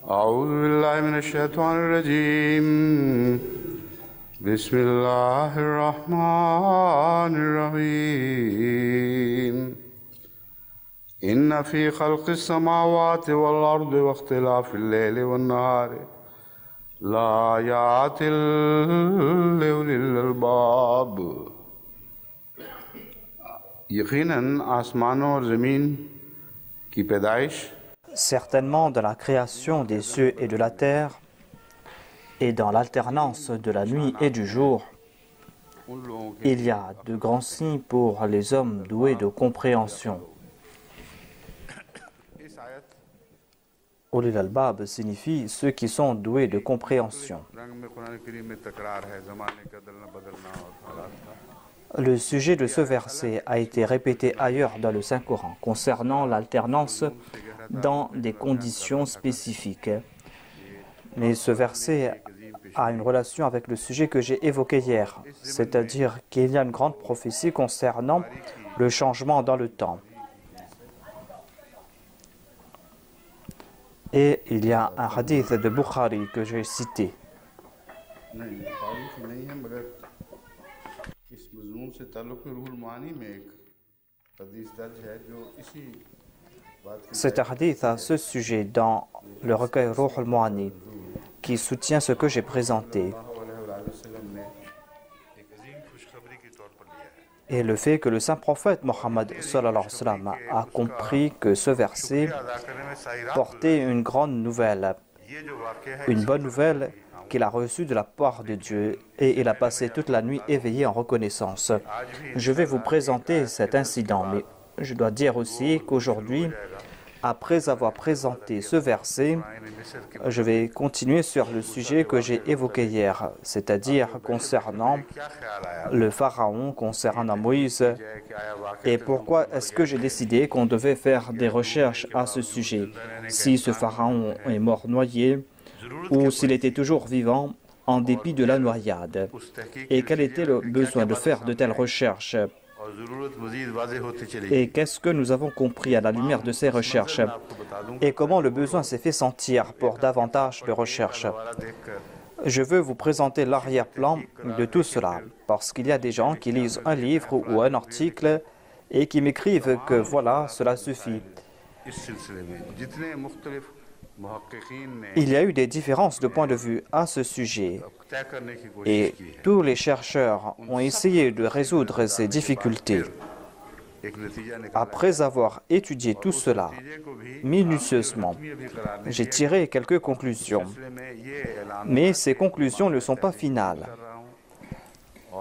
أعوذ بالله من الشيطان الرجيم بسم الله الرحمن الرحيم إن في خلق السماوات والأرض واختلاف الليل والنهار لآيات لأولي الألباب यकीनन आसमानों और ज़मीन की पैदाइश Certainement, dans la création des cieux et de la terre, et dans l'alternance de la nuit et du jour, il y a de grands signes pour les hommes doués de compréhension. Ulil al-Bab signifie ceux qui sont doués de compréhension. Le sujet de ce verset a été répété ailleurs dans le Saint-Coran concernant l'alternance dans des conditions spécifiques. Mais ce verset a une relation avec le sujet que j'ai évoqué hier, c'est-à-dire qu'il y a une grande prophétie concernant le changement dans le temps. Et il y a un hadith de Bukhari que j'ai cité. C'est un hadith à ce sujet dans le recueil Ruh al-Mu'ani qui soutient ce que j'ai présenté. Et le fait que le saint prophète Mohammed sallallahu alayhi wa sallam a compris que ce verset portait une grande nouvelle, une bonne nouvelle qu'il a reçue de la part de Dieu, et il a passé toute la nuit éveillé en reconnaissance. Je vais vous présenter cet incident, mais je dois dire aussi qu'aujourd'hui, après avoir présenté ce verset, je vais continuer sur le sujet que j'ai évoqué hier, c'est-à-dire concernant le pharaon, concernant Moïse, et pourquoi est-ce que j'ai décidé qu'on devait faire des recherches à ce sujet, si ce pharaon est mort noyé ou s'il était toujours vivant en dépit de la noyade, et quel était le besoin de faire de telles recherches. Et qu'est-ce que nous avons compris à la lumière de ces recherches et comment le besoin s'est fait sentir pour davantage de recherches. Je veux vous présenter l'arrière-plan de tout cela parce qu'il y a des gens qui lisent un livre ou un article et qui m'écrivent que voilà, cela suffit. Il y a eu des différences de point de vue à ce sujet et tous les chercheurs ont essayé de résoudre ces difficultés. Après avoir étudié tout cela minutieusement, j'ai tiré quelques conclusions. Mais ces conclusions ne sont pas finales.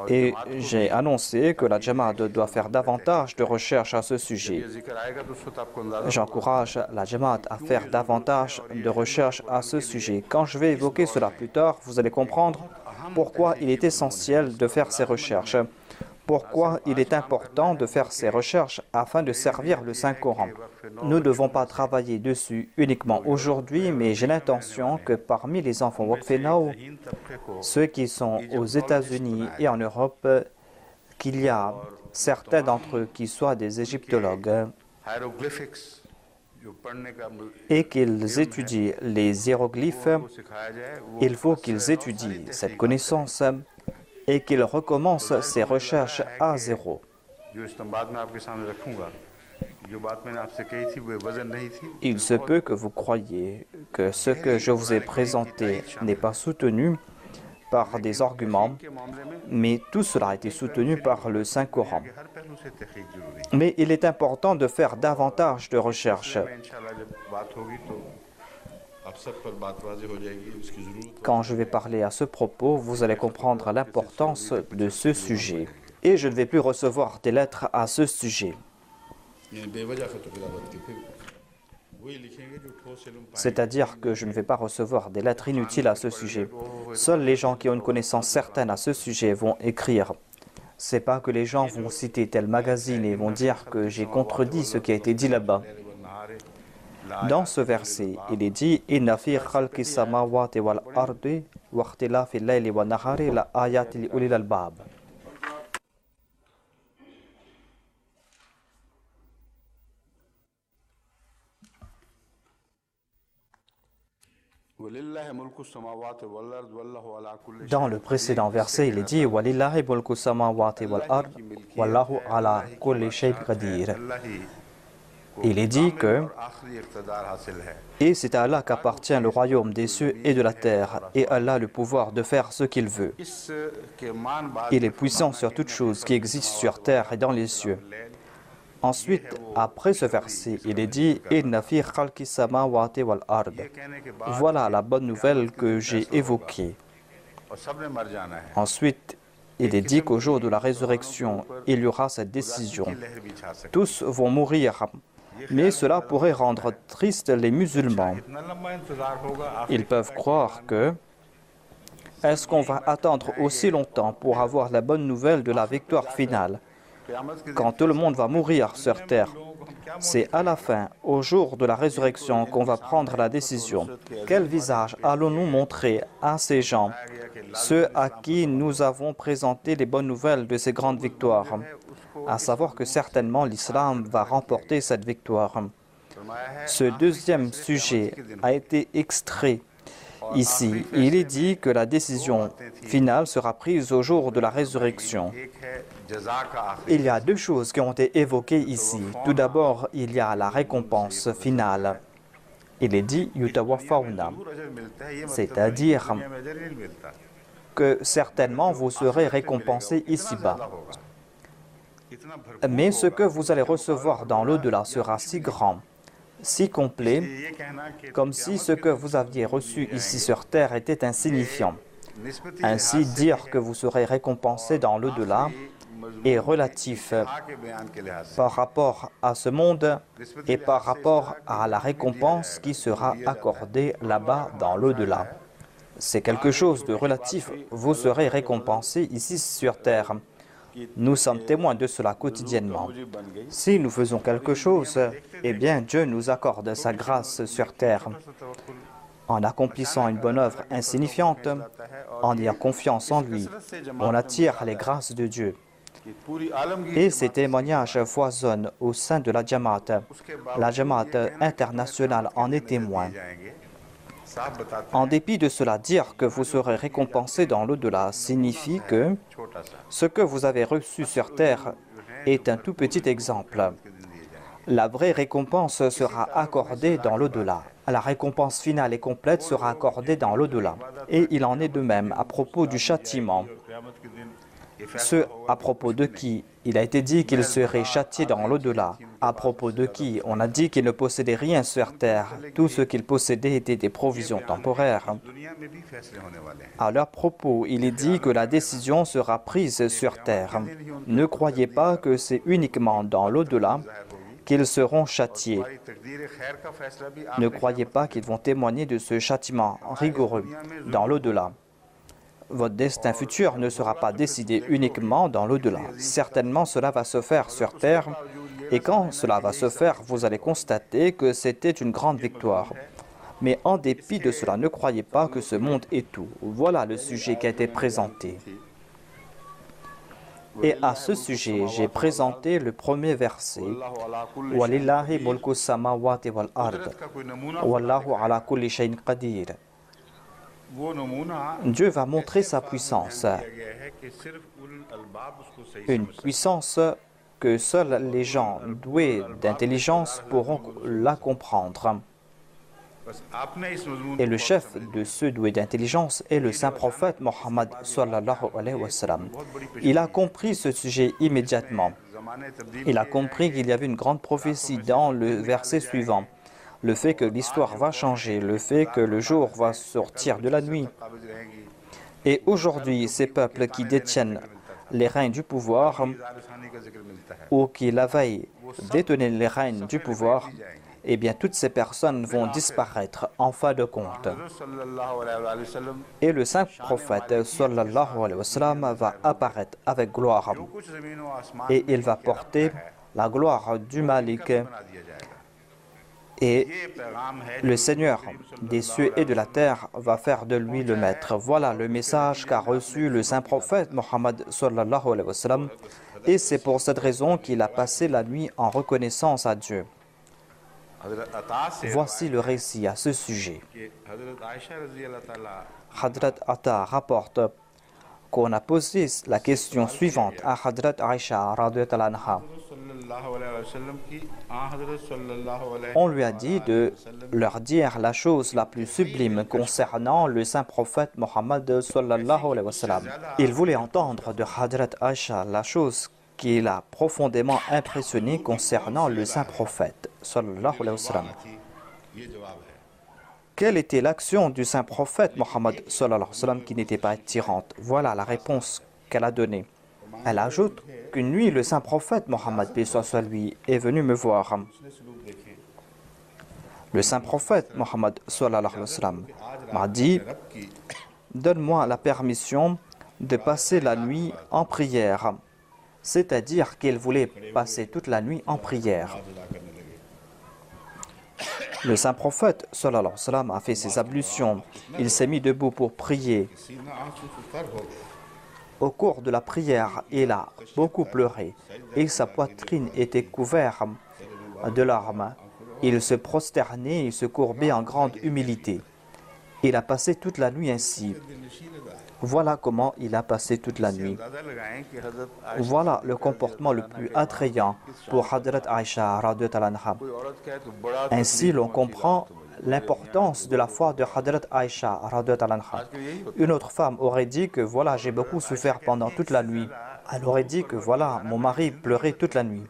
Et j'ai annoncé que la Jamaat doit faire davantage de recherches à ce sujet. J'encourage la Jamaat à faire davantage de recherches à ce sujet. Quand je vais évoquer cela plus tard, vous allez comprendre pourquoi il est essentiel de faire ces recherches. Pourquoi il est important de faire ces recherches afin de servir le Saint-Coran. Nous ne devons pas travailler dessus uniquement aujourd'hui, mais j'ai l'intention que parmi les enfants Waqf Now, ceux qui sont aux États-Unis et en Europe, qu'il y a certains d'entre eux qui soient des égyptologues et qu'ils étudient les hiéroglyphes. Il faut qu'ils étudient cette connaissance et qu'il recommence ses recherches à zéro. Il se peut que vous croyiez que ce que je vous ai présenté n'est pas soutenu par des arguments, mais tout cela a été soutenu par le Saint-Coran. Mais il est important de faire davantage de recherches. Quand je vais parler à ce propos, vous allez comprendre l'importance de ce sujet. Et je ne vais plus recevoir des lettres à ce sujet. C'est-à-dire que je ne vais pas recevoir des lettres inutiles à ce sujet. Seuls les gens qui ont une connaissance certaine à ce sujet vont écrire. C'est pas que les gens vont citer tel magazine et vont dire que j'ai contredit ce qui a été dit là-bas. Dans ce verset, il est dit « Inna fi khalqi samawati wal ardi wa ikhtilafi al-layli wan nahari la ayati li ulil albab » Dans le précédent verset, il est dit Walillahi mulku samawati wal ard wallahu ala kulli shay'in qadir. Il est dit que et c'est à Allah qu'appartient le royaume des cieux et de la terre, et Allah a le pouvoir de faire ce qu'il veut. Il est puissant sur toutes choses qui existent sur terre et dans les cieux. Ensuite, après ce verset, il est dit Inna fi khalqi samawati wal ard. Voilà la bonne nouvelle que j'ai évoquée. Ensuite, il est dit qu'au jour de la résurrection, il y aura cette décision. Tous vont mourir, mais cela pourrait rendre tristes les musulmans. Ils peuvent croire que est-ce qu'on va attendre aussi longtemps pour avoir la bonne nouvelle de la victoire finale, quand tout le monde va mourir sur terre? C'est à la fin, au jour de la résurrection, qu'on va prendre la décision. Quel visage allons-nous montrer à ces gens, ceux à qui nous avons présenté les bonnes nouvelles de ces grandes victoires? À savoir que certainement l'islam va remporter cette victoire. Ce deuxième sujet a été extrait ici. Il est dit que la décision finale sera prise au jour de la résurrection. Il y a deux choses qui ont été évoquées ici. Tout d'abord, il y a la récompense finale. Il est dit Yutawaffauna, c'est-à-dire que certainement vous serez récompensés ici-bas. Mais ce que vous allez recevoir dans l'au-delà sera si grand, si complet, comme si ce que vous aviez reçu ici sur terre était insignifiant. Ainsi, dire que vous serez récompensé dans l'au-delà est relatif par rapport à ce monde et par rapport à la récompense qui sera accordée là-bas dans l'au-delà. C'est quelque chose de relatif. Vous serez récompensé ici sur terre. Nous sommes témoins de cela quotidiennement. Si nous faisons quelque chose, eh bien Dieu nous accorde sa grâce sur terre. En accomplissant une bonne œuvre insignifiante, en ayant confiance en lui, on attire les grâces de Dieu. Et ces témoignages foisonnent au sein de la Jamaat. La Jamaat internationale en est témoin. En dépit de cela, dire que vous serez récompensé dans l'au-delà signifie que ce que vous avez reçu sur terre est un tout petit exemple. La vraie récompense sera accordée dans l'au-delà. La récompense finale et complète sera accordée dans l'au-delà. Et il en est de même à propos du châtiment. Ceux à propos de qui il a été dit qu'ils seraient châtiés dans l'au-delà, à propos de qui on a dit qu'ils ne possédaient rien sur terre, tout ce qu'ils possédaient était des provisions temporaires. À leur propos, il est dit que la décision sera prise sur terre. Ne croyez pas que c'est uniquement dans l'au-delà qu'ils seront châtiés. Ne croyez pas qu'ils vont témoigner de ce châtiment rigoureux dans l'au-delà. Votre destin futur ne sera pas décidé uniquement dans l'au-delà. Certainement, cela va se faire sur terre. Et quand cela va se faire, vous allez constater que c'était une grande victoire. Mais en dépit de cela, ne croyez pas que ce monde est tout. Voilà le sujet qui a été présenté. Et à ce sujet, j'ai présenté le premier verset. Walillahi mulku samawati wal ard. Wallahu ala kulli shay'in qadir. Dieu va montrer sa puissance, une puissance que seuls les gens doués d'intelligence pourront la comprendre. Et le chef de ceux doués d'intelligence est le saint prophète Mohammed sallallahu alayhi wa sallam. Il a compris ce sujet immédiatement. Il a compris qu'il y avait une grande prophétie dans le verset suivant. Le fait que l'histoire va changer, le fait que le jour va sortir de la nuit. Et aujourd'hui, ces peuples qui détiennent les règnes du pouvoir ou qui la veille détenaient les règnes du pouvoir, eh bien toutes ces personnes vont disparaître en fin de compte. Et le saint prophète sallallahu alayhi wa sallam va apparaître avec gloire et il va porter la gloire du Malik. Et le Seigneur des cieux et de la terre va faire de lui le maître. Voilà le message qu'a reçu le saint prophète Mohammed sallallahu alayhi wa sallam. Et c'est pour cette raison qu'il a passé la nuit en reconnaissance à Dieu. हज़रत अता से Voici le récit à ce sujet. कि हज़रत आयशा रज़ी अल्लाह ताला Hadrat Atta rapporte qu'on a posé la question suivante à Hadrat Aisha radhiyallahu anha. सल्लल्लाहु अलैहि वसल्लम की हज़रत सल्लल्लाहु अलैहि On lui a dit de leur dire la chose la plus sublime concernant le saint prophète Mohammed sallallahu alayhi wa sallam. Il voulait entendre de Hadrat Aisha la chose qui l'a profondément impressionné concernant le saint prophète sallallahu alayhi wa sallam. ये जवाब है Quelle était l'action du saint prophète Mohammed sallallahu alayhi wa sallam qui n'était pas attirante? Voilà la réponse qu'elle a donnée. Elle ajoute qu'une nuit, le saint prophète Mohammed paix soit sur lui est venu me voir. उसने सलूक देखे Le saint prophète Mohammed sallallahu alayhi wa sallam m'a dit रब की donne-moi la permission de passer la nuit en prière. C'est-à-dire qu'il voulait passer toute la nuit en prière. अदा करने लगे Le saint prophète sallallahu alayhi wa sallam a fait ses ablutions. Il s'est mis debout pour prier. सीना आंसू से तर हो गया Au cours de la prière, il a beaucoup pleuré et sa poitrine était couverte de larmes. Il se prosternait et se courbait en grande humilité. Il a passé toute la nuit ainsi. Voilà comment il a passé toute la nuit. अंदाजा लगाएं कि हज़रत Ayesha Voilà le comportement le plus attrayant pour Hadrat Aisha radhiyallahu anha. कोई औरत कहे तो बड़ा Ainsi, l'on comprend l'importance de la foi de Hadrat Aisha radhiyallahu anha. Une autre femme aurait dit que voilà, j'ai beaucoup souffert pendant toute la nuit. Elle aurait dit que voilà, mon mari pleurait toute la nuit.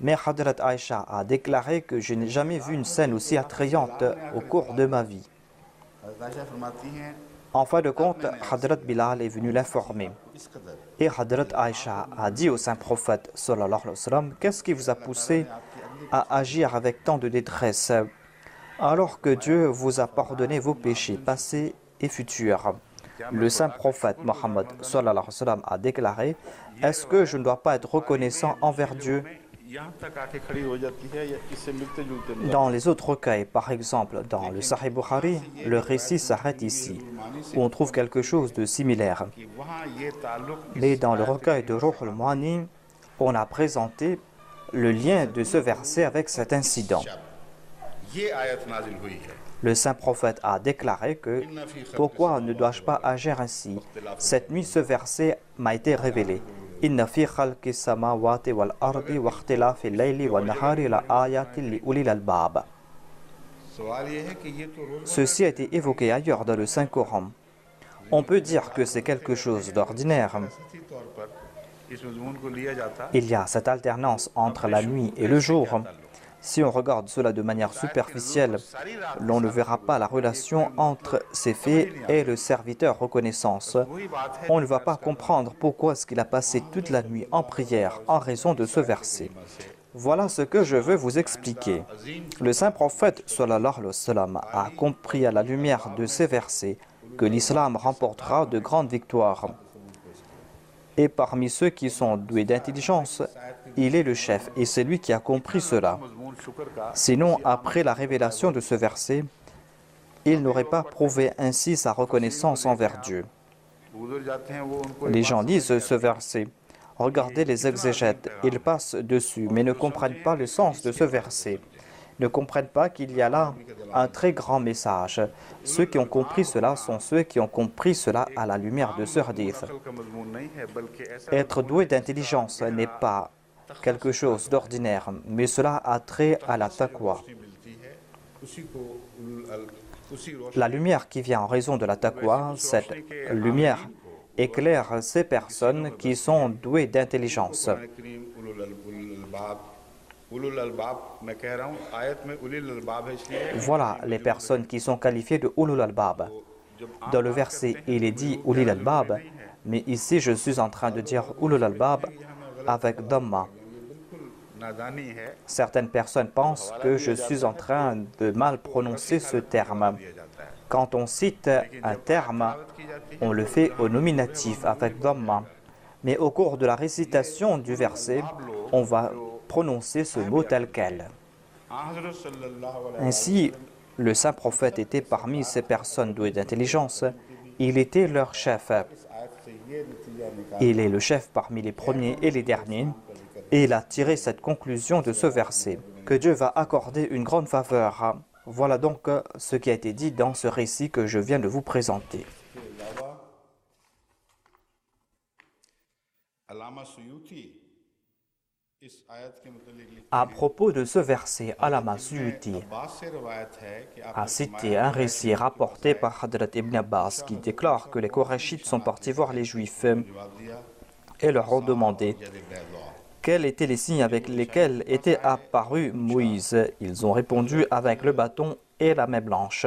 Mais Hadrat Aisha a déclaré que je n'ai jamais vu une scène aussi attrayante au cours de ma vie. हज़रत आयशा फरमाती हैं En fin de compte, Hadrat Bilal est venu l'informer. इस कदर Et Hadrat Aisha a dit au saint prophète sallallahu alayhi wa sallam, qu'est-ce qui vous a poussé à agir avec tant de détresse alors que Dieu vous a pardonné vos péchés passés et futurs? Le saint prophète Mohammed sallallahu alayhi wa sallam a déclaré, est-ce que je ne dois pas être reconnaissant envers Dieu? यहाँ तक आके खड़ी हो जाती है या इससे मिलते जुलते नहीं Dans les autres recueils, par exemple dans le Sahih Bukhari, le récit s'arrête ici, où on trouve quelque chose de similaire. कि वहाँ ये ताल्लुक Mais dans le recueil de Ruh al-Mu'ani, on a présenté le lien de ce verset avec cet incident. ये आयत नाजिल हुई है Le saint prophète a déclaré que pourquoi ne dois-je pas agir ainsi? Cette nuit, ce verset m'a été révélé. Inna fi khalqi samawati wal ardi wa ikhtilafi al-layli wan nahari la ayatin li ulil albab. सवाल ये है कि ये तो रोज Ceci a été évoqué ailleurs dans le Saint-Coran. On peut dire que c'est quelque chose d'ordinaire. सही तौर पर इस मजमून को लिया जाता Il y a cette alternance entre la nuit et le jour. Si on regarde cela de manière superficielle, l'on ne verra pas la relation entre ces faits et le serviteur reconnaissance. वही बात है On ne va pas comprendre pourquoi est-ce qu'il a passé toute la nuit en prière en raison de ce verset. Voilà ce que je veux vous expliquer. Le saint prophète sallallahu alayhi wa sallam a compris à la lumière de ces versets que l'islam remportera de grandes victoires. Et parmi ceux qui sont doués d'intelligence, il est le chef et c'est lui qui a compris cela. मजमून शुक्र का Sinon, après la révélation de ce verset, il n'aurait pas prouvé ainsi sa reconnaissance envers Dieu. गुजर जाते हैं वो उनको Les gens lisent ce verset. Regardez les exégètes, ils passent dessus, mais ne comprennent pas le sens de ce verset. Ne comprennent pas qu'il y a là un très grand message. Ceux qui ont compris cela sont ceux qui ont compris cela à la lumière de ce hadith. अकल का मजमून नहीं है बल्कि ऐसा Être doué d'intelligence n'est pas quelque chose d'ordinaire, mais cela a trait à la taqwa. रोशनी मिलती है उसी को उसी रोशनी La lumière qui vient en raison de la taqwa, cette lumière éclaire ces personnes qui sont douées d'intelligence. करीम उलुल अलबाब मैं कह रहा हूँ आयत में उलिल अलबाब है इसलिए Voilà les personnes qui sont qualifiées de ulul albab. Dans le verset, il est dit ulil albab, mais ici je suis en train de dire ulul albab avec dhamma. नादानी है Certaines personnes pensent que je suis en train de mal prononcer ce terme. Quand on cite un terme, on le fait au nominatif avec dhamma. Mais au cours de la récitation du verset, on va prononcer ce mot tel quel. हज़रत सल्लल्लाहु अलैहि Ainsi, le saint prophète était parmi ces personnes douées d'intelligence. Il était leur chef. आयत से ये नतीजा निकाल Il est le chef parmi les premiers et les derniers. Et il a tiré cette conclusion de ce verset, que Dieu va accorder une grande faveur. Voilà donc ce qui a été dit dans ce récit que je viens de vous présenter. À propos de ce verset, Allama Suyuti a cité un récit rapporté par Hadrat Ibn Abbas qui déclare que les Korachites sont partis voir les Juifs et leur ont demandé quels étaient les signes avec lesquels était apparu Moïse. Ils ont répondu avec le bâton et la main blanche.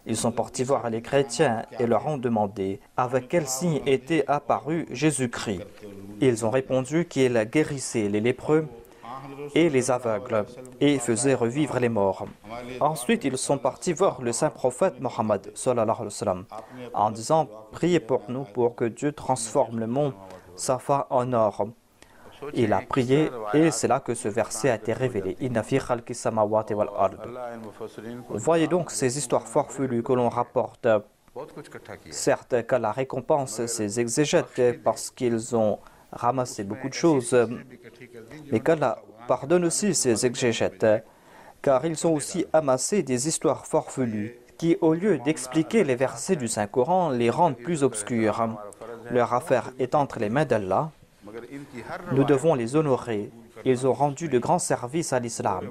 Ils sont partis voir les chrétiens et leur ont demandé avec quel signe était apparu Jésus-Christ. Ils ont répondu qu'il guérissait les lépreux et les aveugles et faisait revivre les morts. Ensuite, ils sont partis voir le saint prophète Mohammed sallallahu alayhi wa sallam, en disant « Priez pour nous pour que Dieu transforme le mont Safa en or ». Il a prié et c'est là que ce verset a été révélé. Inna fi khalqis samawati wal ard. Voyez donc ces histoires farfelues que l'on rapporte. Certes qu'Allah récompense ces exégètes parce qu'ils ont ramassé beaucoup de choses, mais qu'Allah pardonne aussi ces exégètes, car ils ont aussi amassé des histoires farfelues qui, au lieu d'expliquer les versets du Saint-Coran, les rendent plus obscurs. Leur affaire est entre les mains d'Allah. Nous devons les honorer. Ils ont rendu de grands services à l'islam.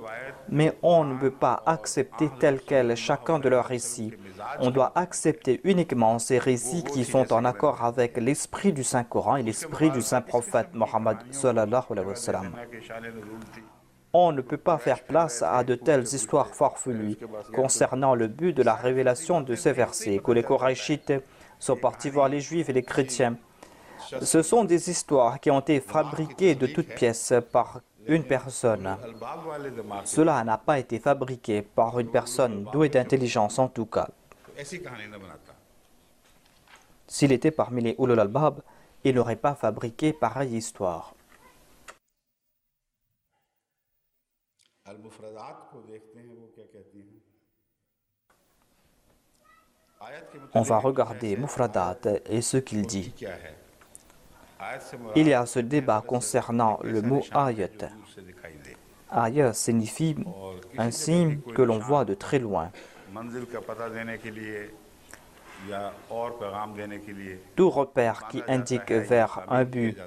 Mais on ne peut pas accepter tel quel chacun de leurs récits. On doit accepter uniquement ces récits qui sont en accord avec l'esprit du Saint-Coran et l'esprit du Saint-Prophète Mohammed sallallahu alayhi wa sallam. On ne peut pas faire place à de telles histoires farfelues concernant le but de la révélation de ces versets, que les Korachites sont partis voir les Juifs et les chrétiens. Ce sont des histoires qui ont été fabriquées de toutes pièces par une personne. Cela n'a pas été fabriqué par une personne douée d'intelligence en tout cas. S'il était parmi les Ulul Albab, il n'aurait pas fabriqué pareille histoire. On va regarder Mufradat et ce qu'il dit. Il y a ce débat concernant le mot ayat. Ayat signifie un signe que l'on voit de très loin. Tout repère qui indique vers un but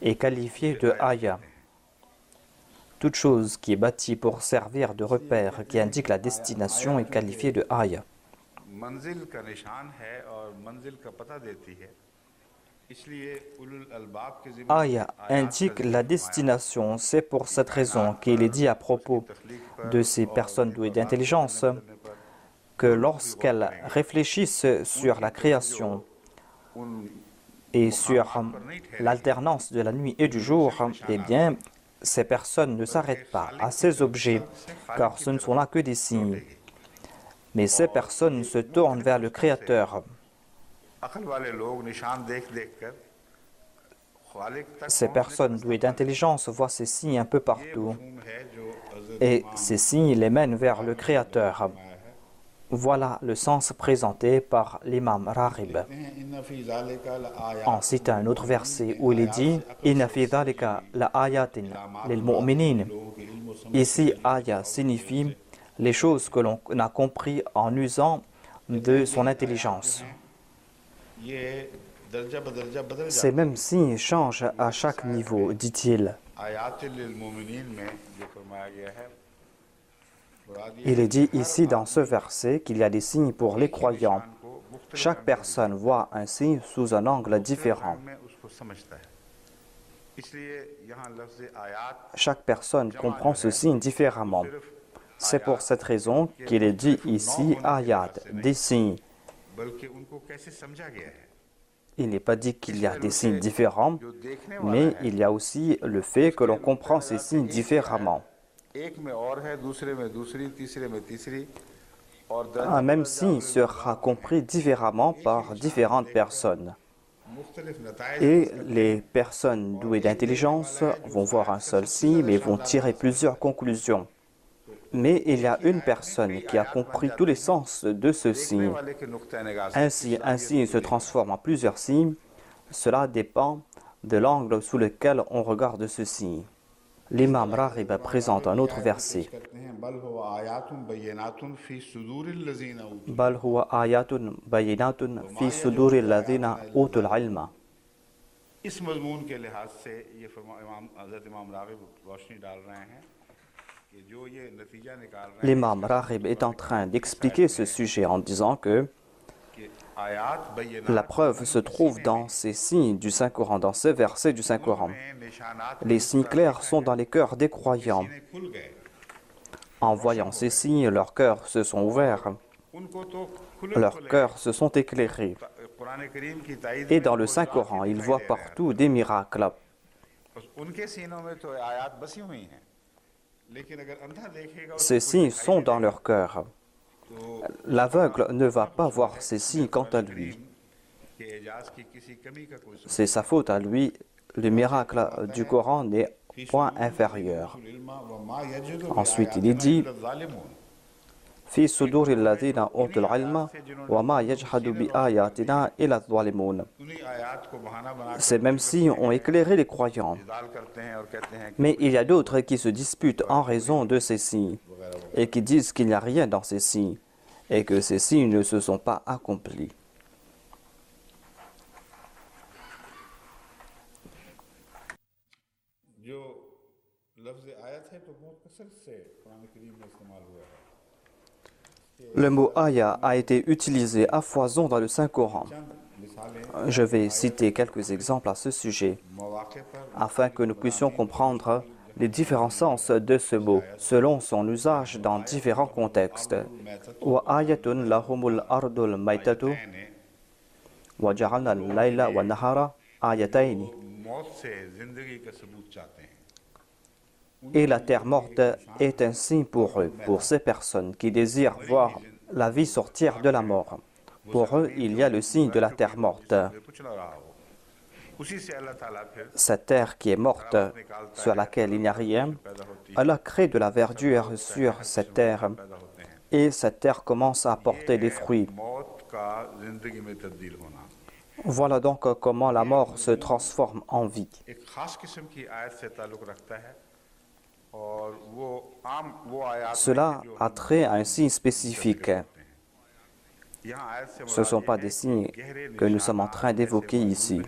est qualifié de ayat. Toute chose qui est bâtie pour servir de repère qui indique la destination est qualifiée de ayat. Aya indique la destination. C'est pour cette raison qu'il est dit à propos de ces personnes douées d'intelligence que lorsqu'elles réfléchissent sur la création et sur l'alternance de la nuit et du jour, eh bien, ces personnes ne s'arrêtent pas à ces objets, car ce ne sont là que des signes. Mais ces personnes se tournent vers le Créateur. Ces personnes douées d'intelligence voient ces signes un peu partout. Et ces signes les mènent vers le Créateur. Voilà le sens présenté par l'imam Raghib. On cite un autre verset où il est dit « Inna fi dhalika la ayatin lil mu'minin ». Ici, aya signifie les choses que l'on a compris en usant de son intelligence. Ces mêmes signes changent à chaque niveau, dit-il. Il est dit ici dans ce verset qu'il y a des signes pour les croyants. Chaque personne voit un signe sous un angle différent. Chaque personne comprend ce signe différemment. C'est pour cette raison qu'il est dit ici ayat, des signes. Il n'est pas dit qu'il y a des signes différents, mais il y a aussi le fait que l'on comprend ces signes différemment. Un même signe sera compris différemment par différentes personnes. Et les personnes douées d'intelligence vont voir un seul signe, mais vont tirer plusieurs conclusions. Mais il y a une personne qui a compris tous les sens de ce signe. Ainsi, un signe se transforme en plusieurs signes. Cela dépend de l'angle sous lequel on regarde ce signe. L'imam Raghib présente un autre verset. Bal huwa ayatun bayinatun fi suduri alladhina utul ilma. इस मजमून के लिहाज से ये हज़रत इमाम राग़िब रोशनी डाल रहे हैं कि जो ये नतीजा निकाल रहे हैं L'imam Raghib est en train d'expliquer ce sujet en disant que कि आयात la बय्यनात preuve se trouve dans ces signes du Saint-Coran, dans ces versets du Saint-Coran. में निशानात Les signes clairs sont dans les cœurs des croyants. ने खुल गए En voyant ces signes, leurs cœurs se sont ouverts, उनको तो खुले leurs cœurs se sont éclairés. Quran करीम की ताईद Et में dans le वो Saint-Coran, साफ ils दिखाई voient दे रहा है। partout des miracles. उनके सीनों में तो आयात बसी हुई हैं लेकिन अगर अंधा देखेगा Ces signes sont dans leur cœur. L'aveugle ne va pas voir ces signes quant à lui. कि एजाज की किसी कमी का कोई C'est sa faute à lui. Le miracle du Coran n'est point inférieur. Ensuite, il est dit في صدور الذين أوتوا العلم وما يجحد بآياتنا إلا الظالمون. Ces mêmes signes ont éclairé les croyants. Mais il y a d'autres qui se disputent en raison de ces signes et qui disent qu'il n'y a rien dans ces signes et que ces signes ne se sont pas accomplis. जो लफ्ज़ आयत है तो बहुत कसरत से कुरान करीम में इस्तेमाल हुआ है Le mot aya a été utilisé à foison dans le Saint-Coran. Je vais citer quelques exemples à ce sujet मौके पर afin que nous puissions comprendre les différents sens de ce mot selon son usage dans différents contextes. Wa ayatun lahumul ardul maitatu wa ja'alna al-layla wa nahara ayatayn. मौत से जिंदगी का सबूत चाहते हैं Et la terre morte est un signe pour eux, pour ces personnes qui désirent voir la vie sortir de la mort. Pour eux, il y a le signe de la terre morte. कुछ न रहा हो उसी से अल्लाह ताला फिर Cette terre qui est morte, sur laquelle il n'y a rien, Allah crée de la verdure sur cette terre et cette terre commence à porter des fruits. मौत का जिंदगी में तब्दील होना Voilà donc comment la mort se transforme en vie. एक खास किस्म की आयत से ताल्लुक रखता है और वो आम वो आयत Cela a trait à un signe spécifique. यहाँ आयत से Ce ne sont pas des signes que nous sommes en train d'évoquer ici.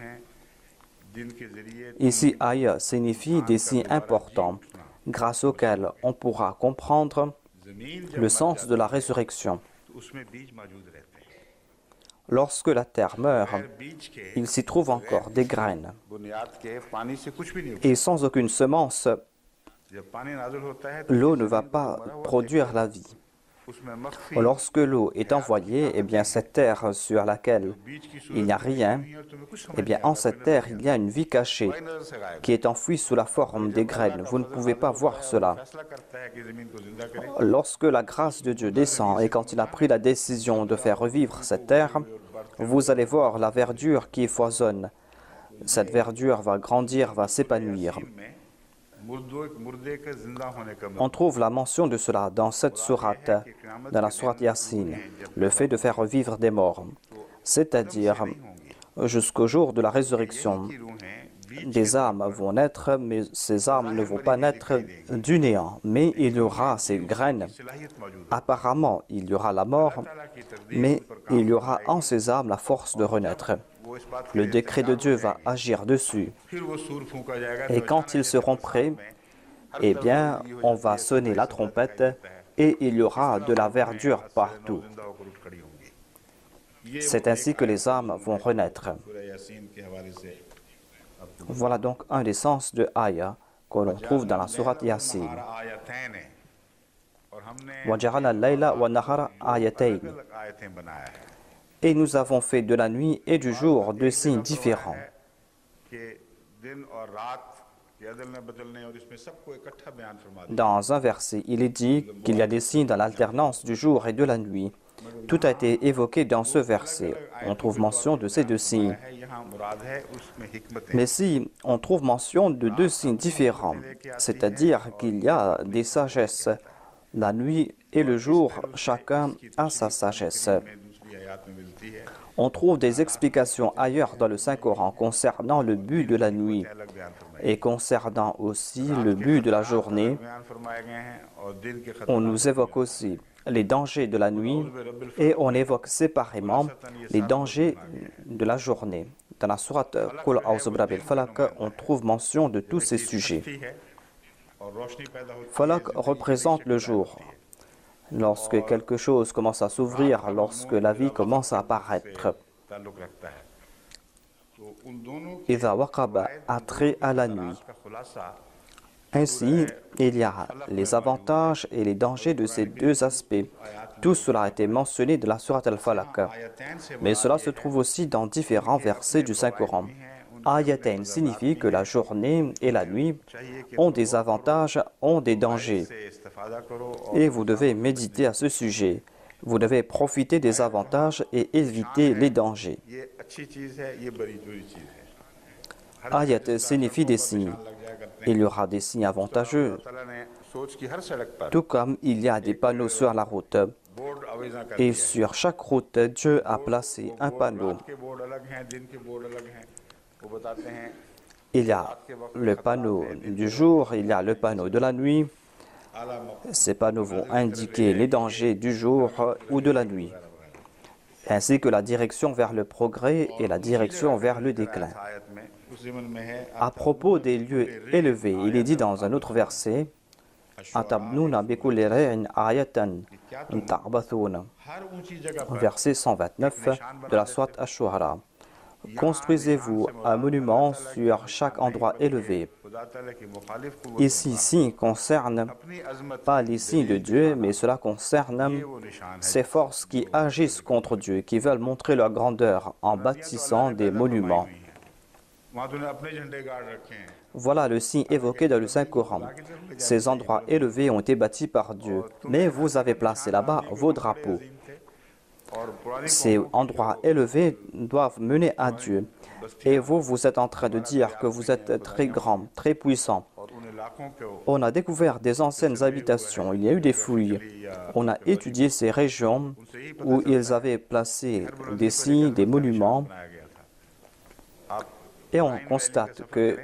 जिनके जरिए Ici, aya signifie des signes importants grâce auxquels on pourra comprendre जमीन le sens de la résurrection. तो उसमें बीज मौजूद रहते हैं Lorsque la terre meurt, बीज के il s'y trouve encore des graines. बुनियाद के पानी से कुछ भी नहीं होता Et sans aucune semence, जब पानी नाजुल होता है तो l'eau ne va pas produire la vie. उसमें मख्फी Lorsque l'eau est envoyée, eh bien cette terre sur laquelle बीज की il n'y a rien, सूरत और तुम्हें कुछ eh समझ bien en cette terre il y a une vie cachée नजर से गायब qui est enfouie sous la forme des graines. Vous ne pouvez pas voir cela. फैसला करता है कि जमीन को जिंदा करे Lorsque la grâce de Dieu descend et quand il a pris la décision de faire revivre cette terre, vous allez voir la verdure qui foisonne. Cette verdure va grandir, va s'épanouir. में मुर्दे के जिंदा होने का On trouve la mention de cela dans cette sourate, dans la sourate Yasin, le fait de faire revivre des morts. C'est-à-dire, jusqu'au jour de la résurrection, des âmes vont naître, mais ces âmes ne vont pas naître du néant. Mais il y aura ces graines. सलाहियत मौजूद Apparemment, il y aura la mort, mais il y aura en ces âmes la force de renaître. वो इस बात Le décret de Dieu va agir dessus. फिर वो सूर फूंका जाएगा Et quand ils seront prêts, eh bien, on va sonner la trompette et il y aura de la verdure partout. जिंदा होकर उठ खड़ी होंगी C'est ainsi que les âmes vont renaître. सूरह यासीन के हवाले से Voilà donc un des sens de Aya que l'on trouve dans la sourate Yasin. आयतैन है और हमने وَجَعَلَ اللَّيْلَ وَالنَّهَارَ آيَتَيْنِ. अलग आयतें बनाया है Et nous avons fait de la nuit et du jour deux signes différents. कि दिन और रात के अदलने बदलने और इसमें सबको इकट्ठा बयान फरमा दिया Dans un verset, il est dit qu'il y a des signes dans l'alternance du jour et de la nuit. Tout a été évoqué dans ce verset. On trouve mention de ces deux signes. है यहाँ मुराद है उसमें हिकमत है Mais si on trouve mention de deux signes différents, c'est-à-dire qu'il y a des sagesses, la nuit et le jour, chacun a sa sagesse. दूसरी आयत में मिलती है On trouve des explications ailleurs dans le Saint-Coran concernant le but de la nuit. अलग बयान फरमाई Et concernant aussi le but de la journée, on nous évoque aussi les dangers de la nuit et on évoque séparément les dangers de la journée. Dans la sourate Qul a'udhu birabbil falaq, on trouve mention de tous ces sujets. Falaq représente le jour. Lorsque quelque chose commence à s'ouvrir, lorsque la vie commence à apparaître. Idha waqaba a trait à la nuit. Ainsi, il y a les avantages et les dangers de ces deux aspects. Tout cela a été mentionné dans la sourate Al-Falaq. Mais cela se trouve aussi dans différents versets du Saint-Coran. Ayatain signifie que la journée et la nuit ont des avantages, ont des dangers. Et vous devez méditer à ce sujet. Vous devez profiter des avantages et éviter les dangers. Ayat signifie des signes. Il y aura des signes avantageux, tout comme il y a des panneaux sur la route. Et sur chaque route, Dieu a placé un panneau. Il y a le panneau du jour, il y a le panneau de la nuit. Ces panneaux vont indiquer les dangers du jour ou de la nuit, ainsi que la direction vers le progrès et la direction vers le déclin. À propos des lieux élevés, il est dit dans un autre verset, verset 129 de la sourate Ash-Shu'ara. Construisez-vous un monument sur chaque endroit élevé. Ici, signe concerne pas les signes de Dieu, mais cela concerne ces forces qui agissent contre Dieu, qui veulent montrer leur grandeur en bâtissant des monuments. Voilà le signe évoqué dans le Saint-Coran. Ces endroits élevés ont été bâtis par Dieu, mais vous avez placé là-bas vos drapeaux. Ces endroits élevés doivent mener à Dieu. Et vous, vous êtes en train de dire que vous êtes très grand, très puissant. On a découvert des anciennes habitations, il y a eu des fouilles. On a étudié ces régions où ils avaient placé des signes, des monuments. Et on constate que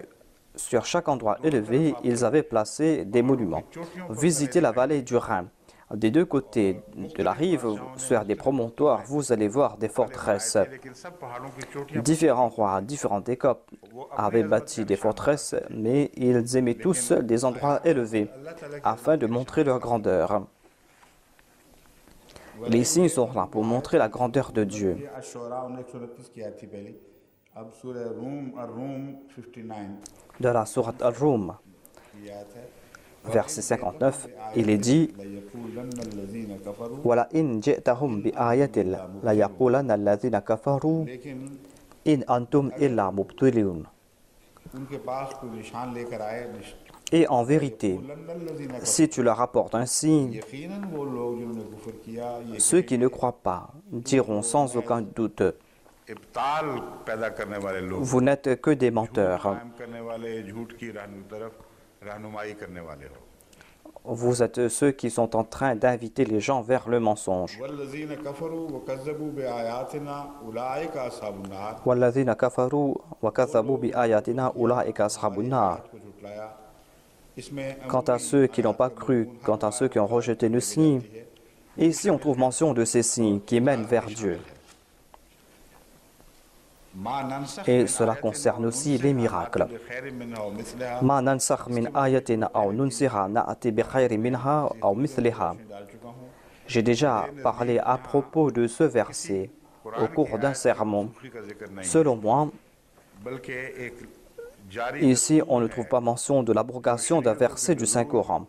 sur chaque endroit élevé, ils avaient placé des monuments. Visitez la vallée du Rhin. Des deux côtés de la rive, sur des promontoires, vous allez voir des forteresses. Différents rois, différentes époques avaient bâti des forteresses, mais ils aimaient tous des endroits élevés, afin de montrer leur grandeur. Les signes sont là pour montrer la grandeur de Dieu. De la sourate Al-Rum, verset 59, il est dit Wala in ji'tahum bi ayatin la yaqulanna alladhina kafaru in antum illa mubtilun. Et en vérité, si tu leur apportes un signe, ceux qui ne croient pas diront sans aucun doute vous n'êtes que des menteurs. Vous êtes ceux qui sont en train d'inviter les gens vers le mensonge. وَالَّذِينَ كَفَرُوا وَكَذَّبُوا بِآيَاتِنَا أُولَٰئِكَ أَصْحَابُ النَّارِ. Quant à ceux qui n'ont pas cru, quant à ceux qui ont rejeté le signe, ici on trouve mention de ces signes qui mènent vers Dieu. Et cela concerne aussi les miracles. Ma nansakh min ayatin aw nunsiha na'ti bi khayrin minha aw mithliha. J'ai déjà parlé à propos de ce verset au cours d'un sermon. Selon moi, ici on ne trouve pas mention de l'abrogation d'un verset du Saint-Coran,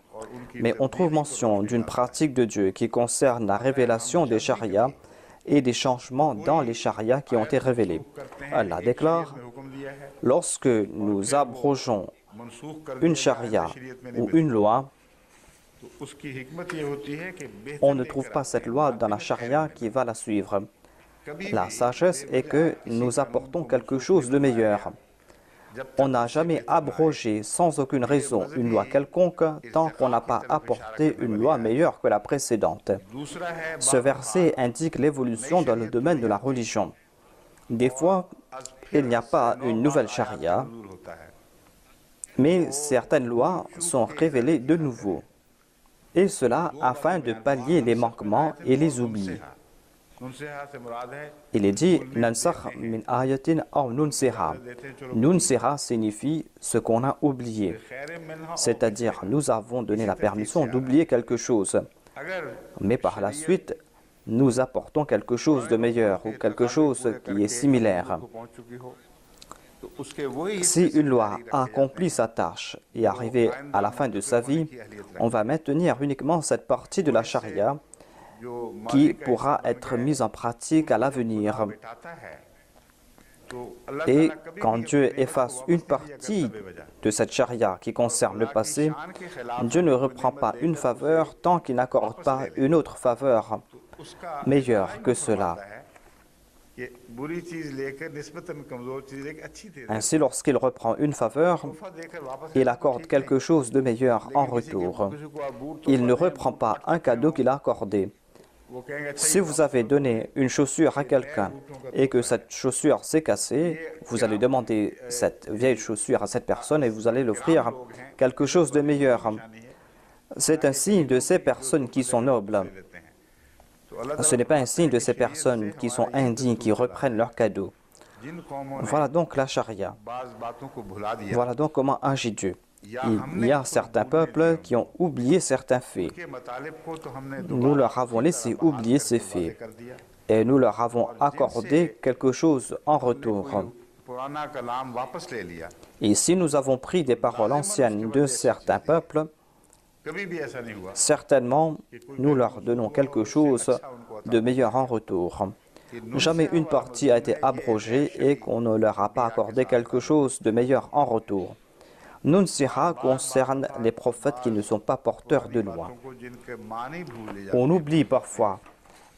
mais on trouve mention d'une pratique de Dieu qui concerne la révélation des chariats et des changements dans les chariats qui ont été révélés. Allah déclare, lorsque nous abrogeons une charia ou une loi, on ne trouve pas cette loi dans la charia qui va la suivre. La sagesse est que nous apportons quelque chose de meilleur. On n'a jamais abrogé sans aucune raison une loi quelconque tant qu'on n'a pas apporté une loi meilleure que la précédente. Ce verset indique l'évolution dans le domaine de la religion. Des fois, il n'y a pas une nouvelle charia, Mais certaines lois sont révélées de nouveau, et cela afin de pallier les manquements et les oublis. Il est dit « Nansakh min ayatin aw nunsiha ». Nunsiha signifie ce qu'on a oublié, c'est-à-dire nous avons donné la permission d'oublier quelque chose, mais par la suite, nous apportons quelque chose de meilleur ou quelque chose qui est similaire. Si une loi a accompli sa tâche et arrivé à la fin de sa vie, on va maintenir uniquement cette partie de la charia qui pourra être mise en pratique à l'avenir. Et quand Dieu efface une partie de cette charia qui concerne le passé, Dieu ne reprend pas une faveur tant qu'il n'accorde pas une autre faveur meilleure que cela. Ainsi, lorsqu'il reprend une faveur, il accorde quelque chose de meilleur en retour. Il ne reprend pas un cadeau qu'il a accordé. Si vous avez donné une chaussure à quelqu'un et que cette chaussure s'est cassée, vous allez demander cette vieille chaussure à cette personne et vous allez l'offrir quelque chose de meilleur. C'est un signe de ces personnes qui sont nobles. Ce n'est pas un signe de ces personnes qui sont indignes, qui reprennent leurs cadeaux. Voilà donc la charia. Voilà donc comment agit Dieu. Il y a certains peuples qui ont oublié certains faits. Nous leur avons laissé oublier ces faits et nous leur avons accordé quelque chose en retour. Et si nous avons pris des paroles anciennes de certains peuples, certainement nous leur donnons quelque chose de meilleur en retour. Jamais une partie a été abrogée et qu'on ne leur a pas accordé quelque chose de meilleur en retour. Nunsiha concerne les prophètes qui ne sont pas porteurs de loi. On oublie parfois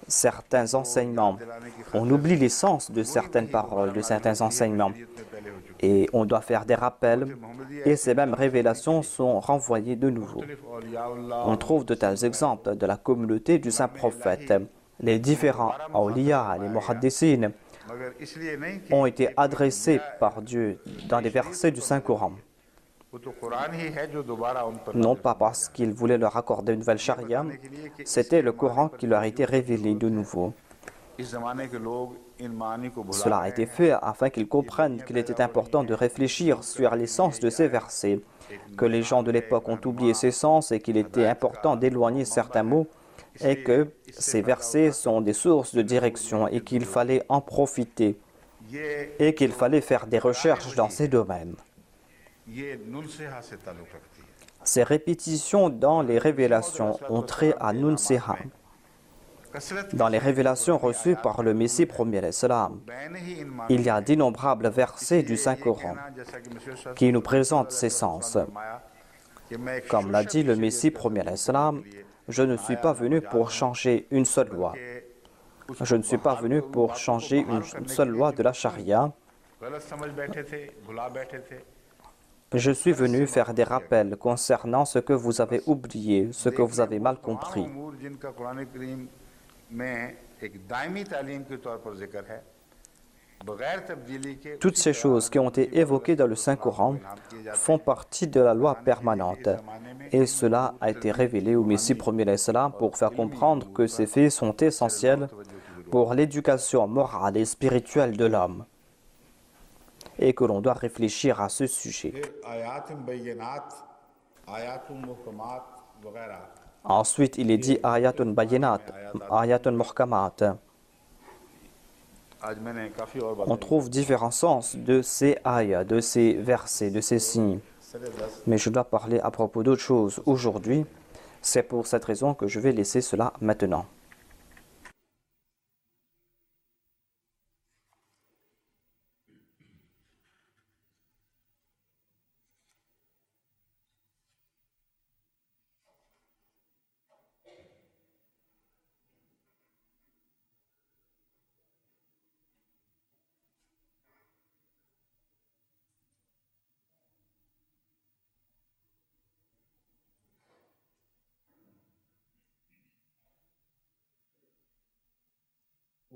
certains enseignements, on oublie l'essence de certaines paroles, de certains enseignements, et on doit faire des rappels, et ces mêmes révélations sont renvoyées de nouveau. On trouve de tels exemples de la communauté du Saint-Prophète. Les différents awliya, les muhaddisines, ont été adressés par Dieu dans les versets du Saint-Coran. Non pas parce qu'il voulait leur accorder une nouvelle charia, c'était le Coran qui leur a été révélé de nouveau. Cela a été fait afin qu'ils comprennent qu'il était important de réfléchir sur les sens de ces versets, que les gens de l'époque ont oublié ces sens et qu'il était important d'éloigner certains mots et que ces versets sont des sources de direction et qu'il fallait en profiter et qu'il fallait faire des recherches dans ces domaines. Ces répétitions dans les révélations ont trait à Nunsiha. Dans les révélations reçues par le Messie premier l'Islam, il y a d'innombrables versets du Saint-Coran qui nous présentent ces sens. Comme l'a dit le Messie premier l'Islam, je ne suis pas venu pour changer une seule loi. Je ne suis pas venu pour changer une seule loi de la charia. Je suis venu faire des rappels concernant ce que vous avez oublié, ce que vous avez mal compris. Toutes ces choses qui ont été évoquées dans le Saint-Coran font partie de la loi permanente. Et cela a été révélé au Messie premier l'Islam pour faire comprendre que ces faits sont essentiels pour l'éducation morale et spirituelle de l'homme. Et que l'on doit réfléchir à ce sujet. Ensuite, il est dit ayatun bayinat, ayatun muhkamat. On trouve différents sens de ces ayats, de ces versets, de ces signes. Mais je dois parler à propos d'autre chose aujourd'hui. C'est pour cette raison que je vais laisser cela maintenant.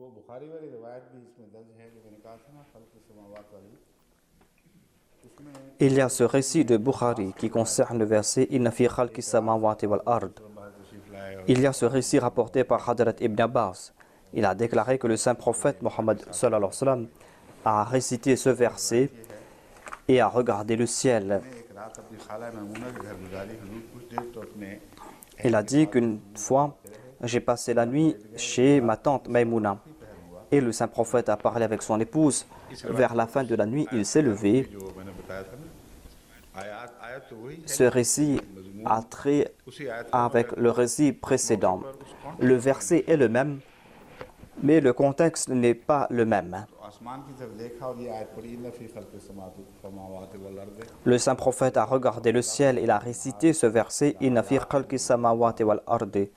वो बुखारी वाली रिवायत भी इसमें दर्ज है जो मैंने कहा था ना खल्क़ समावात वाली Il y a ce récit de Bukhari qui concerne le verset « Inna fi khalqis samawati wal ard ». Il y a ce récit rapporté par Hadrat Ibn Abbas. Il a déclaré que le saint prophète Mohammed sallallahu alayhi wa sallam a récité ce verset et a regardé le ciel. Il a dit qu'une fois, j'ai passé la nuit chez ma tante Maïmouna et le saint prophète a parlé avec son épouse. Vers la fin de la nuit, il s'est levé. Ce récit a trait avec le récit précédent. Le verset est le même, mais le contexte n'est pas le même. Le saint prophète a regardé le ciel et a récité ce verset « Inna fi khalqis samawati wal ardi ».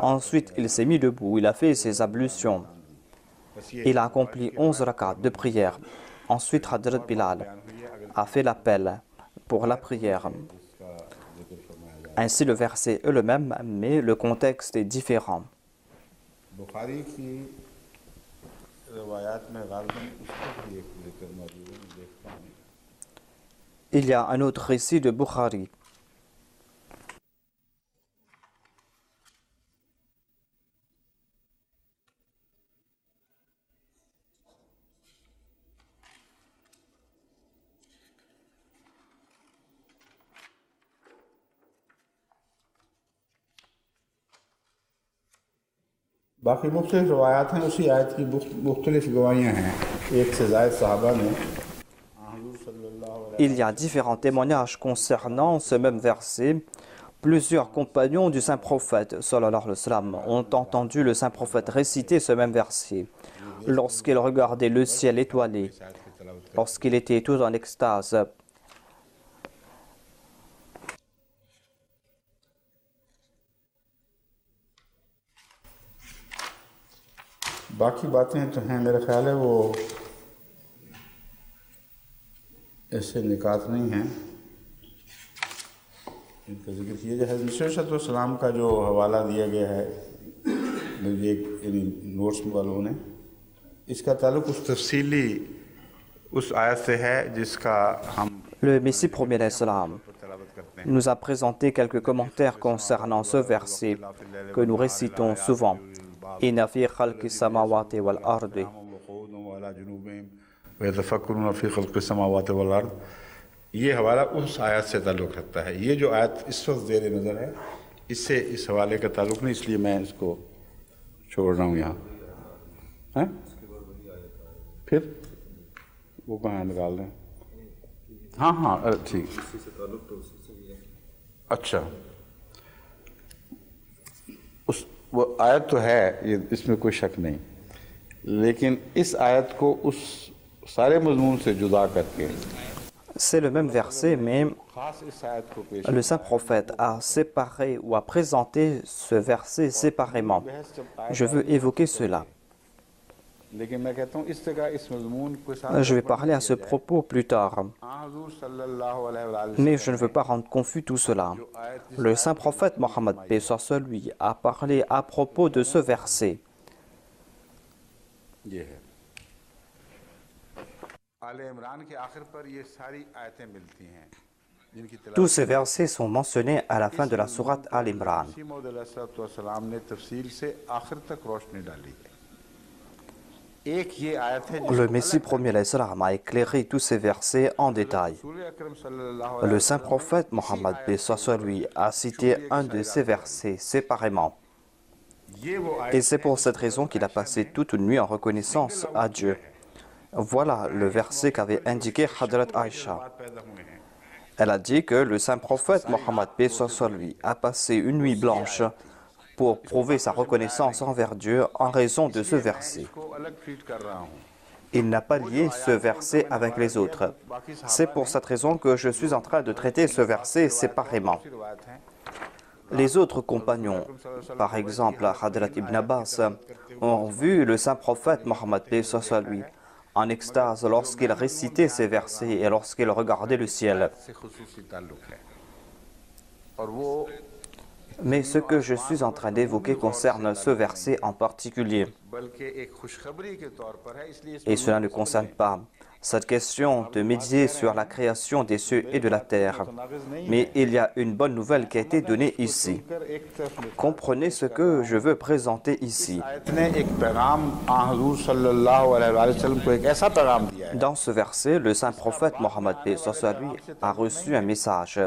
Ensuite, il s'est mis debout, il a fait ses ablutions. Il a accompli 11 rakats de prière. Ensuite, Hadrat Bilal a fait l'appel pour la prière. Ainsi, le verset est le même, mais le contexte est différent. Il y a un autre récit de Bukhari. बाकी मुख्तलिफ रवायात हैं उसी आयत की मुख्तलिफ गवाहियाँ हैं एक से ज़ायद सहाबा ने Il y a différents témoignages concernant ce même verset. Plusieurs compagnons du saint prophète sallallahu alayhi wa sallam ont entendu le saint prophète réciter ce même verset lorsqu'il regardait le ciel étoilé, lorsqu'il était tout en extase. बाकी बातें तो हैं मेरा ख्याल है वो ऐसे निकात नहीं हैं इनका जिक्र किया जाए। हज़रत सलाम का जो हवाला दिया गया है मुझे यानी नोट्स वालों ने इसका ताल्लुक उस तफसीली उस आयत से है जिसका हम Le Messie premier nous a présenté quelques commentaires concernant ce verset que nous récitons souvent. Inna fi khalqis samawati wal ardi. ये हवाला उस आयत से ताल्लुक़ रखता है। ये जो आयत इस वक्त ज़ेर नज़र है इससे इस हवाले का ताल्लुक़ नहीं, इसलिए मैं इसको छोड़ रहा हूँ यहाँ। हैं फिर वो कहाँ निकाल दें? हाँ हाँ ठीक, अच्छा उस वो आयत तो है, ये इसमें कोई शक नहीं, लेकिन इस आयत को उस सारे मज़मून से जुदा करके c'est le même verset, mais le saint prophète a séparé ou a présenté ce verset séparément. Je veux évoquer cela. Je vais parler à ce propos plus tard. Mais je ne veux pas rendre confus tout cela. Le saint prophète Mohammed paix soit sur lui a parlé à propos de ce verset. Tous ces versets sont mentionnés à la fin de la sourate Al-Imran. Le Messie premier a éclairé tous ces versets en détail. Le saint prophète Mohammed paix soit sur lui a cité un de ces versets séparément. Et c'est pour cette raison qu'il a passé toute une nuit en reconnaissance à Dieu. Voilà le verset qu'avait indiqué Hadrat Aïcha. Elle a dit que le saint prophète Mohammed paix soit sur lui a passé une nuit blanche pour prouver sa reconnaissance envers Dieu en raison de ce verset. Il n'a pas lié ce verset avec les autres. C'est pour cette raison que je suis en train de traiter ce verset séparément. Les autres compagnons, par exemple Hadrat Ibn Abbas, ont vu le saint prophète Mohammed paix soit sur lui en extase lorsqu'il récitait ces versets et lorsqu'il regardait le ciel. Mais ce que je suis en train d'évoquer concerne ce verset en particulier. Et cela ne concerne pas cette question de méditer sur la création des cieux et de la terre. Mais il y a une bonne nouvelle qui a été donnée ici. Comprenez ce que je veux présenter ici. Dans ce verset, le saint prophète Mohammed a reçu un message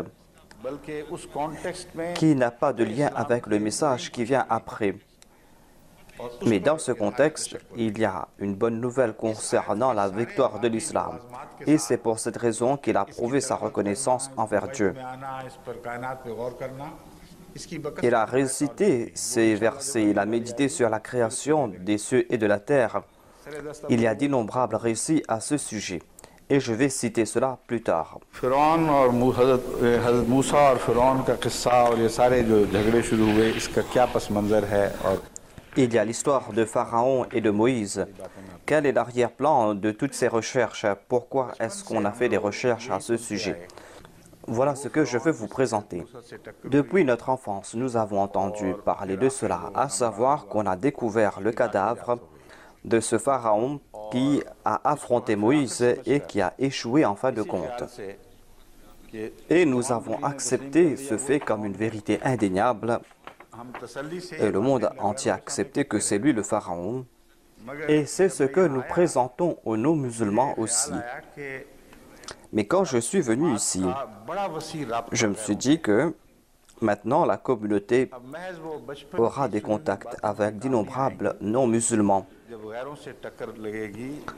qui n'a pas de lien avec le message qui vient après. Mais dans ce contexte, il y a une bonne nouvelle concernant la victoire de l'islam. Et c'est pour cette raison qu'il a prouvé sa reconnaissance envers Dieu. Il a récité ces versets, il a médité sur la création des cieux et de la terre. Il y a d'innombrables récits à ce sujet. Et je vais citer cela plus tard. Il y a l'histoire de Pharaon et de Moïse. Quel est l'arrière-plan de toutes ces recherches? Pourquoi est-ce qu'on a fait des recherches à ce sujet? Voilà ce que je veux vous présenter. Depuis notre enfance, nous avons entendu parler de cela, à savoir qu'on a découvert le cadavre de ce Pharaon qui a affronté Moïse et qui a échoué en fin de compte. Et nous avons accepté ce fait comme une vérité indéniable. Et le monde entier a accepté que c'est lui le Pharaon. Et c'est ce que nous présentons aux non-musulmans aussi. Mais quand je suis venu ici, je me suis dit que maintenant la communauté aura des contacts avec d'innombrables non-musulmans.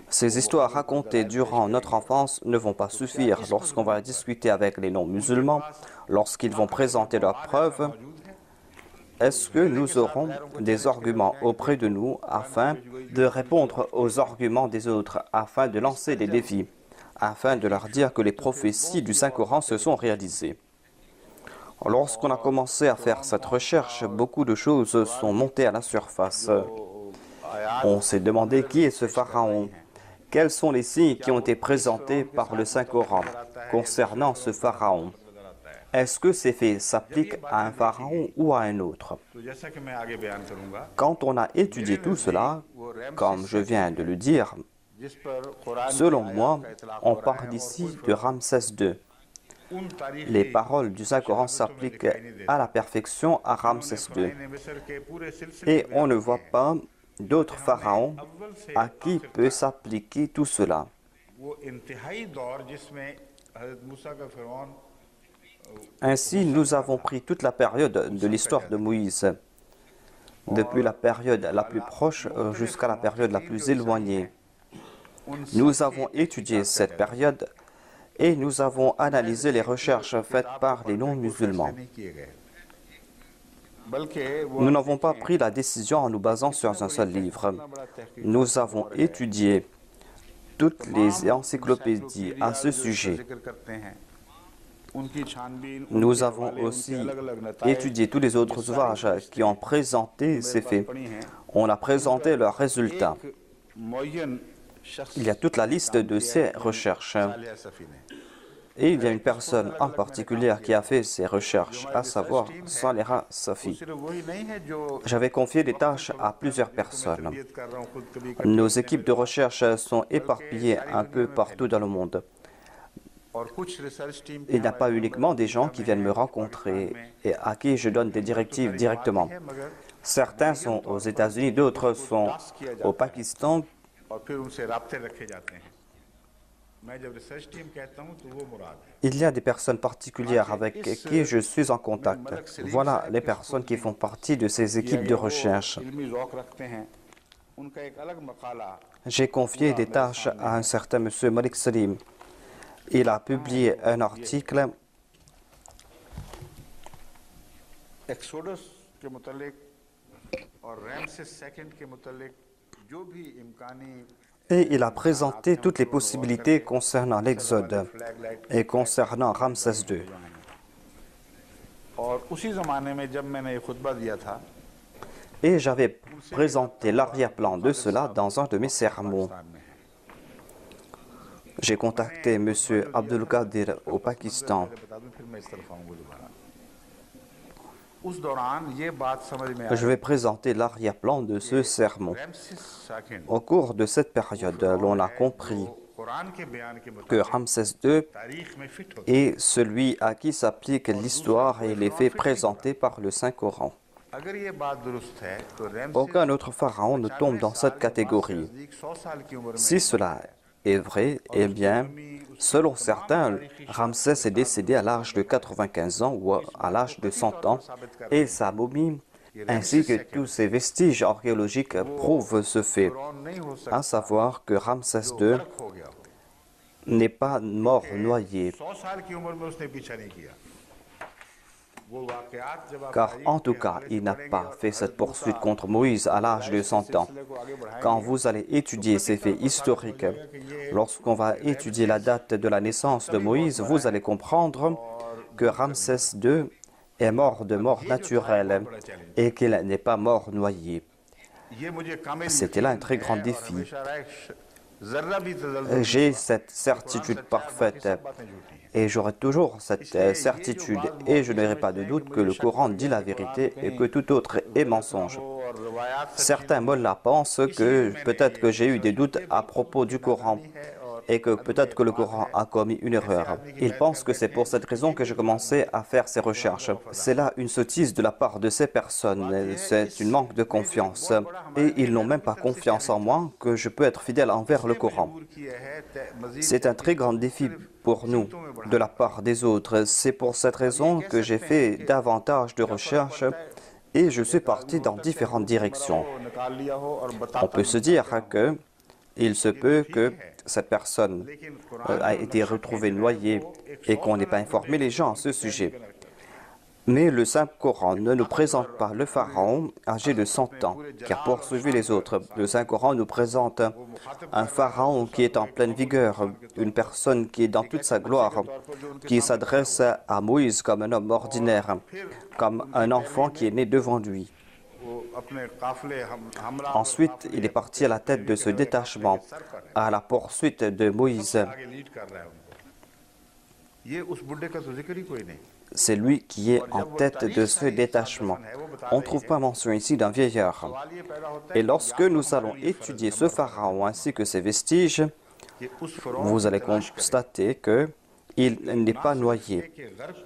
Ces histoires racontées durant notre enfance ne vont pas suffire lorsqu'on va discuter avec les non-musulmans, lorsqu'ils vont présenter leurs preuves. Est-ce que nous aurons des arguments auprès de nous afin de répondre aux arguments des autres, afin de lancer des défis, afin de leur dire que les prophéties du Saint-Coran se sont réalisées? Lorsqu'on a commencé à faire cette recherche, beaucoup de choses sont montées à la surface. On s'est demandé qui est ce Pharaon? Quels sont les signes qui ont été présentés par le Saint-Coran concernant ce Pharaon? Est-ce que ces faits s'appliquent à un pharaon ou à un autre? Quand on a étudié tout cela, comme je viens de le dire, selon moi, on parle ici de Ramsès II. Les paroles du Saint-Coran s'appliquent à la perfection à Ramsès II. Et on ne voit pas d'autres pharaons à qui peut s'appliquer tout cela. Ainsi, nous avons pris toute la période de l'histoire de Moïse, depuis la période la plus proche jusqu'à la période la plus éloignée. Nous avons étudié cette période et nous avons analysé les recherches faites par les non-musulmans. Nous n'avons pas pris la décision en nous basant sur un seul livre. Nous avons étudié toutes les encyclopédies à ce sujet. Nous avons aussi étudié tous les autres ouvrages qui ont présenté ces faits. On a présenté leurs résultats. Il y a toute la liste de ces recherches. Et il y a une personne en particulier qui a fait ces recherches, à savoir Saleha Safi. J'avais confié des tâches à plusieurs personnes. Nos équipes de recherche sont éparpillées un peu partout dans le monde. Il n'y a pas uniquement des gens qui viennent me rencontrer et à qui je donne des directives directement. Certains sont aux États-Unis, d'autres sont au Pakistan. Il y a des personnes particulières avec qui je suis en contact. Voilà les personnes qui font partie de ces équipes de recherche. J'ai confié des tâches à un certain monsieur Malik Salim. Il a publié un article et il a présenté toutes les possibilités concernant l'Exode et concernant Ramsès II. Et j'avais présenté l'arrière-plan de cela dans un de mes sermons. J'ai contacté M. Abdul Qadir au Pakistan. Je vais présenter l'arrière-plan de ce sermon. Au cours de cette période, l'on a compris que Ramsès II est celui à qui s'applique l'histoire et les faits présentés par le Saint-Coran. Aucun autre pharaon ne tombe dans cette catégorie. Si cela est vrai, eh bien, selon certains, Ramsès est décédé à l'âge de 95 ans ou à l'âge de 100 ans et sa momie ainsi que tous ces vestiges archéologiques prouvent ce fait, à savoir que Ramsès II n'est pas mort noyé. Car en tout cas, il n'a pas fait cette poursuite contre Moïse à l'âge de 100 ans. Quand vous allez étudier ces faits historiques, lorsqu'on va étudier la date de la naissance de Moïse, vous allez comprendre que Ramsès II est mort de mort naturelle et qu'il n'est pas mort noyé. C'était là un très grand défi. J'ai cette certitude parfaite et j'aurai toujours cette certitude et je n'aurai pas de doute que le Coran dit la vérité et que tout autre est mensonge. Certains mollahs pensent que peut-être que j'ai eu des doutes à propos du Coran et que peut-être que le Coran a commis une erreur. Ils pensent que c'est pour cette raison que j'ai commencé à faire ces recherches. C'est là une sottise de la part de ces personnes. C'est une manque de confiance. Et ils n'ont même pas confiance en moi que je peux être fidèle envers le Coran. C'est un très grand défi pour nous de la part des autres. C'est pour cette raison que j'ai fait davantage de recherches et je suis parti dans différentes directions. On peut se dire que il se peut que cette personne a été retrouvée noyée et qu'on n'ait pas informé les gens à ce sujet. Mais le Saint-Coran ne nous présente pas le pharaon âgé de 100 ans qui a poursuivi les autres. Le Saint-Coran nous présente un pharaon qui est en pleine vigueur, une personne qui est dans toute sa gloire, qui s'adresse à Moïse comme un homme ordinaire, comme un enfant qui est né devant lui. Ensuite, il est parti à la tête de ce détachement, à la poursuite de Moïse. C'est lui qui est en tête de ce détachement. On ne trouve pas mention ici d'un vieillard. Et lorsque nous allons étudier ce pharaon ainsi que ses vestiges, vous allez constater que il n'est pas noyé.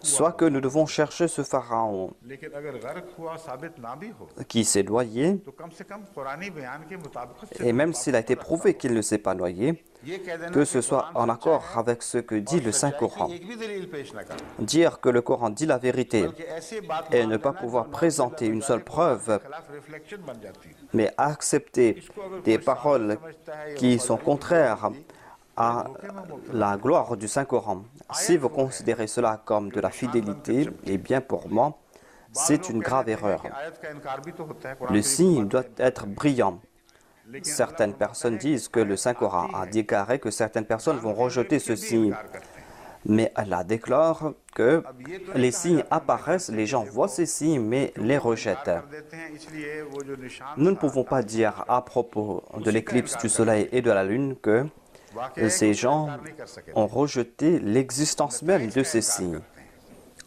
Soit que nous devons chercher ce pharaon qui s'est noyé, et même s'il a été prouvé qu'il ne s'est pas noyé, que ce soit en accord avec ce que dit le Saint-Coran. Dire que le Coran dit la vérité et ne pas pouvoir présenter une seule preuve, mais accepter des paroles qui sont contraires à la gloire du Saint-Coran. Si vous considérez cela comme de la fidélité, eh bien pour moi, c'est une grave erreur. Le signe doit être brillant. Certaines personnes disent que le Saint-Coran a déclaré que certaines personnes vont rejeter ce signe. Mais Allah déclare que les signes apparaissent, les gens voient ces signes, mais les rejettent. Nous ne pouvons pas dire à propos de l'éclipse du soleil et de la lune que ces gens ont rejeté l'existence même de ces signes.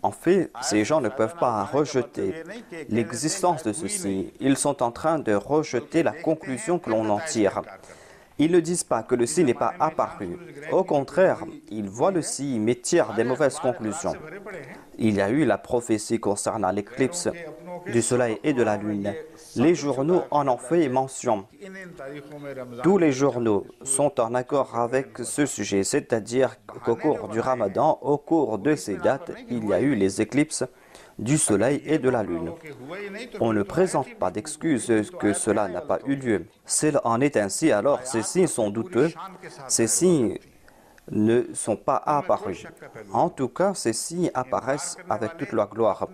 En fait, ces gens ne peuvent pas rejeter l'existence de ce signe. Ils sont en train de rejeter la conclusion que l'on en tire. Ils ne disent pas que le signe n'est pas apparu. Au contraire, ils voient le signe mais tirent des mauvaises conclusions. Il y a eu la prophétie concernant l'éclipse du soleil et de la lune. Les journaux en ont fait mention. Tous les journaux sont en accord avec ce sujet, c'est-à-dire qu'au cours du Ramadan, au cours de ces dates, il y a eu les éclipses du soleil et de la lune. On ne présente pas d'excuses que cela n'a pas eu lieu. S'il en est ainsi, alors ces signes sont douteux, ces signes ne sont pas apparus. En tout cas, ces signes apparaissent avec toute leur gloire.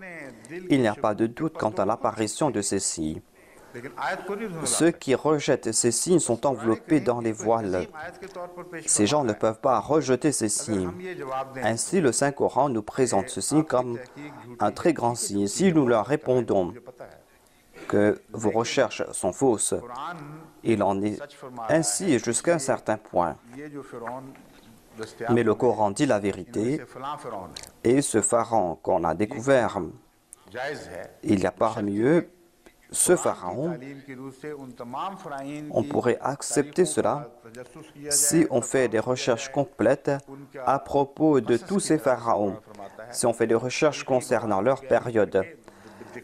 Il n'y a pas de doute quant à l'apparition de ces signes. Ceux qui rejettent ces signes sont enveloppés dans les voiles. Ces gens ne peuvent pas rejeter ces signes. Ainsi, le Saint-Coran nous présente ceci comme un très grand signe. Si nous leur répondons que vos recherches sont fausses, il en est ainsi jusqu'à un certain point. Mais le Coran dit la vérité et ce pharaon qu'on a découvert Il y a parmi eux ce pharaon. On pourrait accepter cela si on fait des recherches complètes à propos de tous ces pharaons, si on fait des recherches concernant leur période,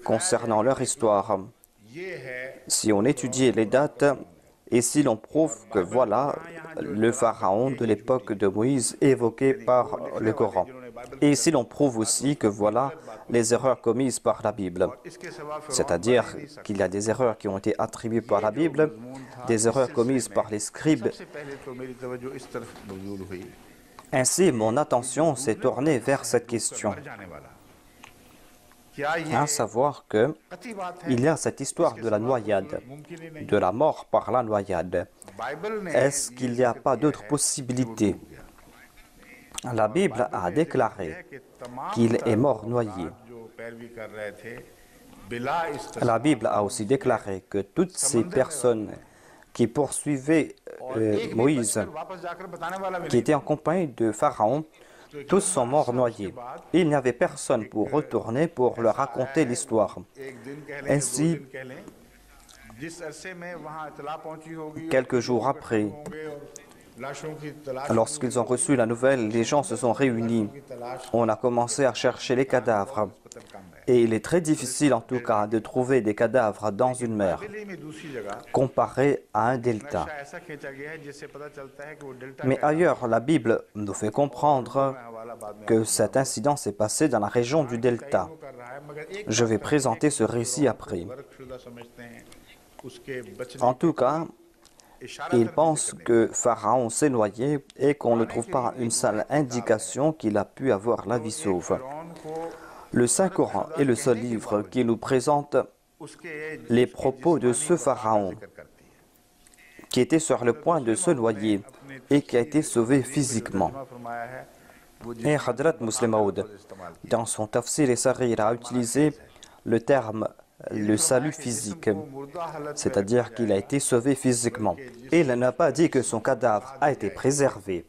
concernant leur histoire, si on étudie les dates et si l'on prouve que voilà le pharaon de l'époque de Moïse évoqué par le Coran. Et si l'on prouve aussi que voilà les erreurs commises par la Bible, c'est-à-dire qu'il y a des erreurs qui ont été attribuées par la Bible, des erreurs commises par les scribes. Ainsi, mon attention s'est tournée vers cette question, à savoir qu'il y a cette histoire de la noyade, de la mort par la noyade. Est-ce qu'il n'y a pas d'autres possibilités? La Bible a déclaré qu'il est mort noyé. La Bible a aussi déclaré que toutes ces personnes qui poursuivaient Moïse, qui étaient en compagnie de Pharaon, tous sont morts noyés. Il n'y avait personne pour retourner pour leur raconter l'histoire. Ainsi, quelques jours après, lorsqu'ils ont reçu la nouvelle, les gens se sont réunis. On a commencé à chercher les cadavres. Et il est très difficile, en tout cas, de trouver des cadavres dans une mer, comparé à un delta. Mais ailleurs, la Bible nous fait comprendre que cet incident s'est passé dans la région du delta. Je vais présenter ce récit après. En tout cas, il pense que Pharaon s'est noyé et qu'on ne trouve pas une seule indication qu'il a pu avoir la vie sauve. Le Saint-Coran est le seul livre qui nous présente les propos de ce Pharaon qui était sur le point de se noyer et qui a été sauvé physiquement. Et Hadrat Muslim Maud, dans son Tafsir et Saghir, a utilisé le terme le salut physique, c'est-à-dire qu'il a été sauvé physiquement. Et il n'a pas dit que son cadavre a été préservé.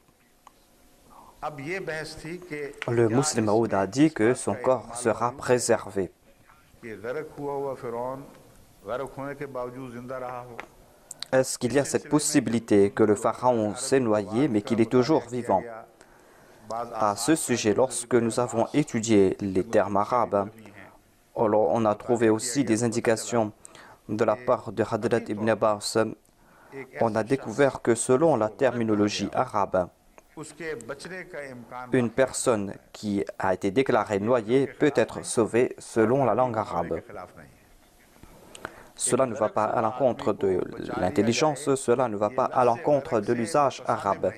Le Muslim Maud a dit que son corps sera préservé. Est-ce qu'il y a cette possibilité que le pharaon s'est noyé mais qu'il est toujours vivant? À ce sujet, lorsque nous avons étudié les termes arabes, alors on a trouvé aussi des indications de la part de Hadrat Ibn Abbas. On a découvert que selon la terminologie arabe, une personne qui a été déclarée noyée peut être sauvée selon la langue arabe. Cela ne va pas à l'encontre de l'intelligence, cela ne va pas à l'encontre de l'usage arabe.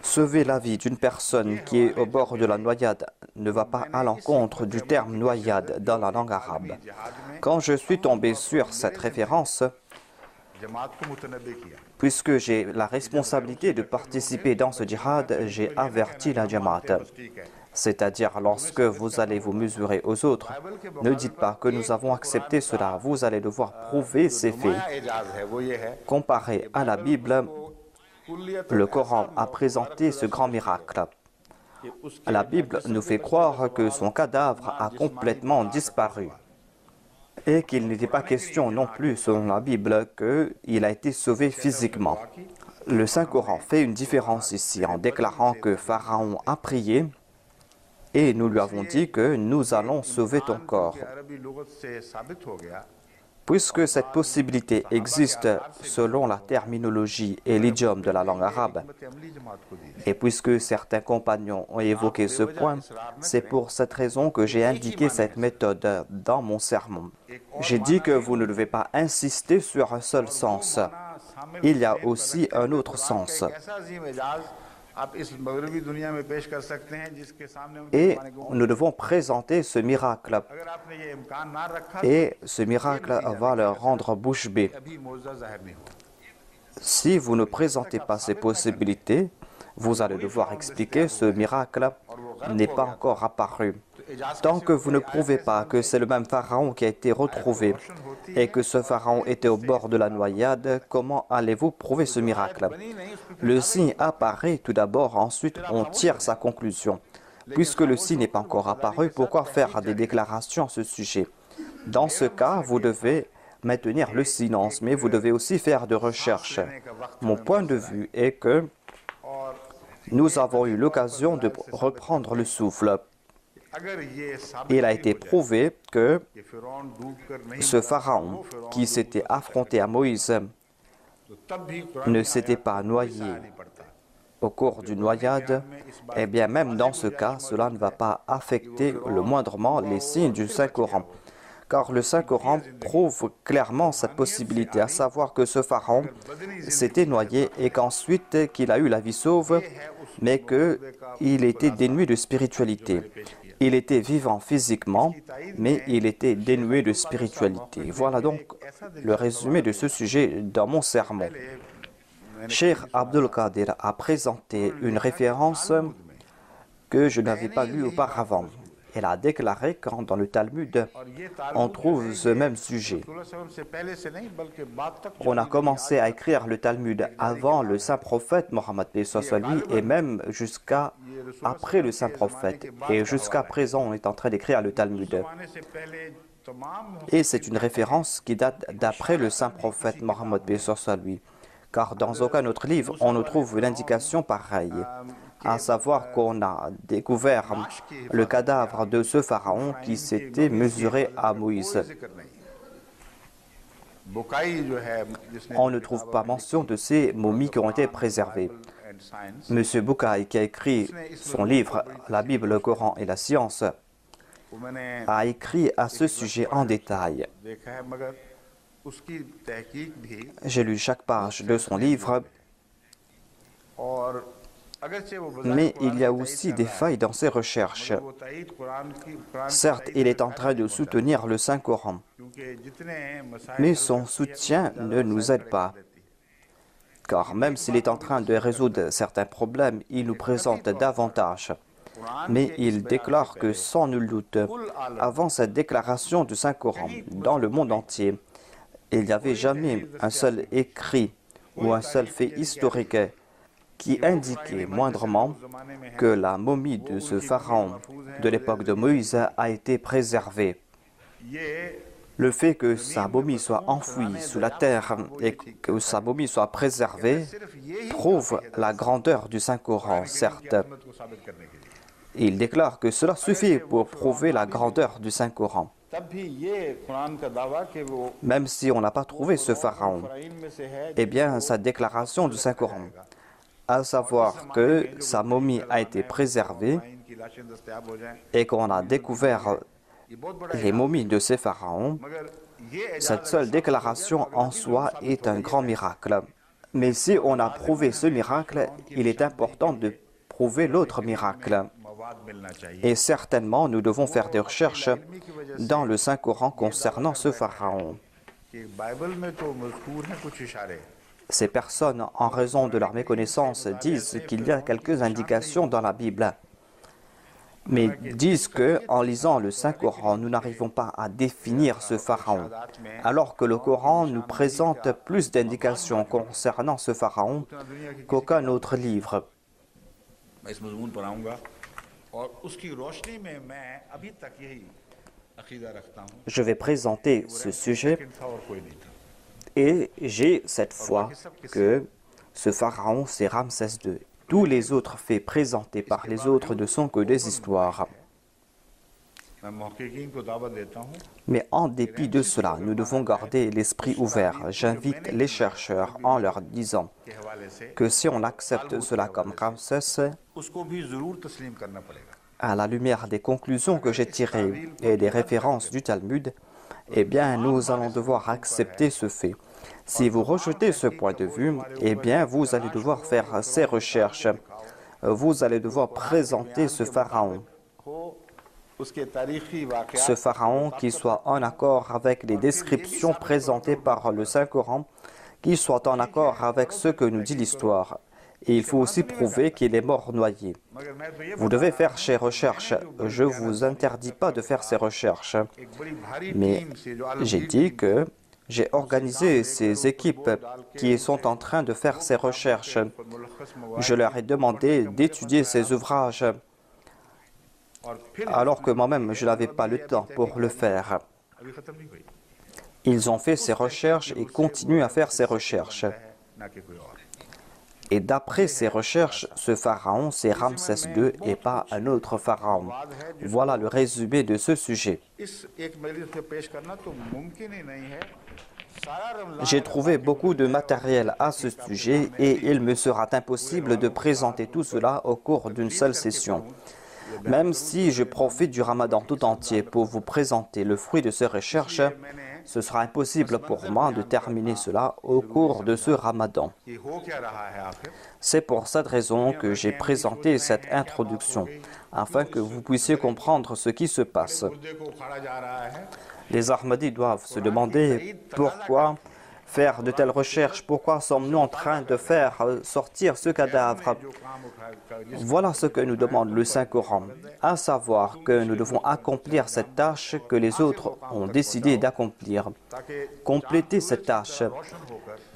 Sauver la vie d'une personne qui est au bord de la noyade ne va pas à l'encontre du terme noyade dans la langue arabe. Quand je suis tombé sur cette référence, puisque j'ai la responsabilité de participer dans ce djihad, j'ai averti la Jamaat. C'est-à-dire, lorsque vous allez vous mesurer aux autres, ne dites pas que nous avons accepté cela. Vous allez devoir prouver ces faits. Comparé à la Bible, le Coran a présenté ce grand miracle. La Bible nous fait croire que son cadavre a complètement disparu et qu'il n'était pas question non plus, selon la Bible, qu'il a été sauvé physiquement. Le Saint-Coran fait une différence ici en déclarant que Pharaon a prié et nous lui avons dit que nous allons sauver ton corps. Puisque cette possibilité existe selon la terminologie et l'idiome de la langue arabe, et puisque certains compagnons ont évoqué ce point, c'est pour cette raison que j'ai indiqué cette méthode dans mon sermon. J'ai dit que vous ne devez pas insister sur un seul sens. Il y a aussi un autre sens. Et nous devons présenter ce miracle. Et ce miracle va leur rendre bouche bée. Si vous ne présentez pas ces possibilités, vous allez devoir expliquer ce miracle n'est pas encore apparu. Tant que vous ne prouvez pas que c'est le même pharaon qui a été retrouvé et que ce pharaon était au bord de la noyade, comment allez-vous prouver ce miracle? Le signe apparaît tout d'abord, ensuite on tire sa conclusion. Puisque le signe n'est pas encore apparu, pourquoi faire des déclarations à ce sujet? Dans ce cas, vous devez maintenir le silence, mais vous devez aussi faire de recherches. Mon point de vue est que nous avons eu l'occasion de reprendre le souffle. Il a été prouvé que ce pharaon qui s'était affronté à Moïse ne s'était pas noyé au cours d'une noyade. Eh bien, même dans ce cas, cela ne va pas affecter le moindrement les signes du Saint-Coran. Car le Saint-Coran prouve clairement cette possibilité, à savoir que ce pharaon s'était noyé et qu'ensuite qu'il a eu la vie sauve, mais qu'il était dénué de spiritualité. Il était vivant physiquement, mais il était dénué de spiritualité. Voilà donc le résumé de ce sujet dans mon sermon. Cheikh Abdul Qadir a présenté une référence que je n'avais pas lue auparavant. Elle a déclaré que dans le Talmud, on trouve ce même sujet. On a commencé à écrire le Talmud avant le saint prophète Mohammed lui et même jusqu'à après le saint prophète. Et jusqu'à présent, on est en train d'écrire le Talmud. Et c'est une référence qui date d'après le saint prophète Mohammed lui. Car dans aucun autre livre, on ne trouve une indication pareille. À savoir qu'on a découvert le cadavre de ce pharaon qui s'était mesuré à Moïse. On ne trouve pas mention de ces momies qui ont été préservées. M. Bukai, qui a écrit son livre « La Bible, le Coran et la science », a écrit à ce sujet en détail. J'ai lu chaque page de son livre, mais il y a aussi des failles dans ses recherches. Certes, il est en train de soutenir le Saint-Coran, mais son soutien ne nous aide pas. Car même s'il est en train de résoudre certains problèmes, il nous présente davantage. Mais il déclare que sans nul doute, avant cette déclaration du Saint-Coran, dans le monde entier, il n'y avait jamais un seul écrit ou un seul fait historique qui indiquait moindrement que la momie de ce pharaon de l'époque de Moïse a été préservée. Le fait que sa momie soit enfouie sous la terre et que sa momie soit préservée prouve la grandeur du Saint-Coran, certes. Il déclare que cela suffit pour prouver la grandeur du Saint-Coran. Même si on n'a pas trouvé ce pharaon, eh bien, sa déclaration du Saint-Coran, à savoir que sa momie a été préservée et qu'on a découvert les momies de ces pharaons, cette seule déclaration en soi est un grand miracle. Mais si on a prouvé ce miracle, il est important de prouver l'autre miracle. Et certainement, nous devons faire des recherches dans le Saint-Coran concernant ce pharaon. Ces personnes, en raison de leur méconnaissance, disent qu'il y a quelques indications dans la Bible, mais disent qu'en lisant le Saint-Coran, nous n'arrivons pas à définir ce pharaon, alors que le Coran nous présente plus d'indications concernant ce pharaon qu'aucun autre livre. Je vais présenter ce sujet et j'ai cette foi que ce pharaon, c'est Ramsès II. Tous les autres faits présentés par les autres ne sont que des histoires. Mais en dépit de cela, nous devons garder l'esprit ouvert. J'invite les chercheurs en leur disant que si on accepte cela comme Ramsès, à la lumière des conclusions que j'ai tirées et des références du Talmud, eh bien, nous allons devoir accepter ce fait. Si vous rejetez ce point de vue, eh bien, vous allez devoir faire ces recherches. Vous allez devoir présenter ce pharaon. Ce pharaon qui soit en accord avec les descriptions présentées par le Saint-Coran, qui soit en accord avec ce que nous dit l'histoire. Et il faut aussi prouver qu'il est mort noyé. Vous devez faire ces recherches. Je ne vous interdis pas de faire ces recherches. Mais j'ai dit que j'ai organisé ces équipes qui sont en train de faire ces recherches. Je leur ai demandé d'étudier ces ouvrages alors que moi-même, je n'avais pas le temps pour le faire. Ils ont fait ces recherches et continuent à faire ces recherches. Et d'après ces recherches, ce pharaon, c'est Ramsès II et pas un autre pharaon. Voilà le résumé de ce sujet. J'ai trouvé beaucoup de matériel à ce sujet et il me sera impossible de présenter tout cela au cours d'une seule session. Même si je profite du Ramadan tout entier pour vous présenter le fruit de ces recherches, ce sera impossible pour moi de terminer cela au cours de ce Ramadan. C'est pour cette raison que j'ai présenté cette introduction, afin que vous puissiez comprendre ce qui se passe. Les Ahmadis doivent se demander pourquoi faire de telles recherches, pourquoi sommes-nous en train de faire sortir ce cadavre. Voilà ce que nous demande le Saint-Coran, à savoir que nous devons accomplir cette tâche que les autres ont décidé d'accomplir. Compléter cette tâche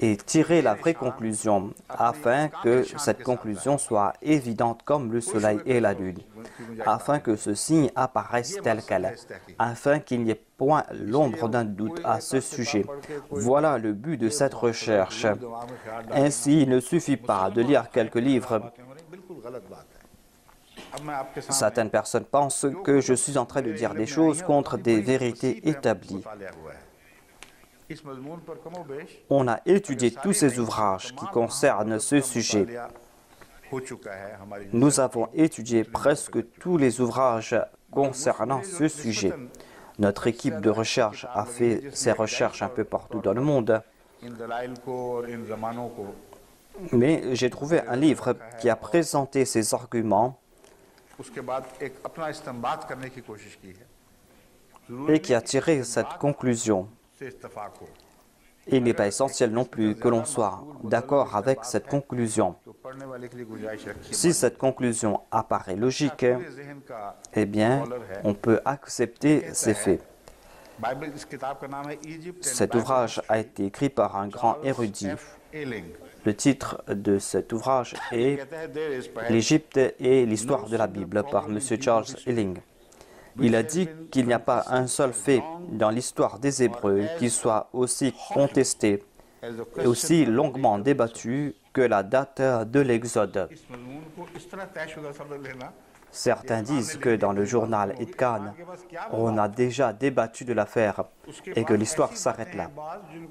et tirer la vraie conclusion, afin que cette conclusion soit évidente comme le soleil et la lune, afin que ce signe apparaisse tel quel, afin qu'il n'y ait point l'ombre d'un doute à ce sujet. Voilà le but de cette recherche. Ainsi, il ne suffit pas de lire quelques livres. Certaines personnes pensent que je suis en train de dire des choses contre des vérités établies. On a étudié tous ces ouvrages qui concernent ce sujet. Nous avons étudié presque tous les ouvrages concernant ce sujet. Notre équipe de recherche a fait ses recherches un peu partout dans le monde. Mais j'ai trouvé un livre qui a présenté ses arguments et qui a tiré cette conclusion. Il n'est pas essentiel non plus que l'on soit d'accord avec cette conclusion. Si cette conclusion apparaît logique, eh bien, on peut accepter ces faits. Cet ouvrage a été écrit par un grand érudit. Le titre de cet ouvrage est « L'Égypte et l'histoire de la Bible » par M. Charles Elling. Il a dit qu'il n'y a pas un seul fait dans l'histoire des Hébreux qui soit aussi contesté et aussi longuement débattu que la date de l'Exode. Certains disent que dans le journal Itkan, on a déjà débattu de l'affaire et que l'histoire s'arrête là.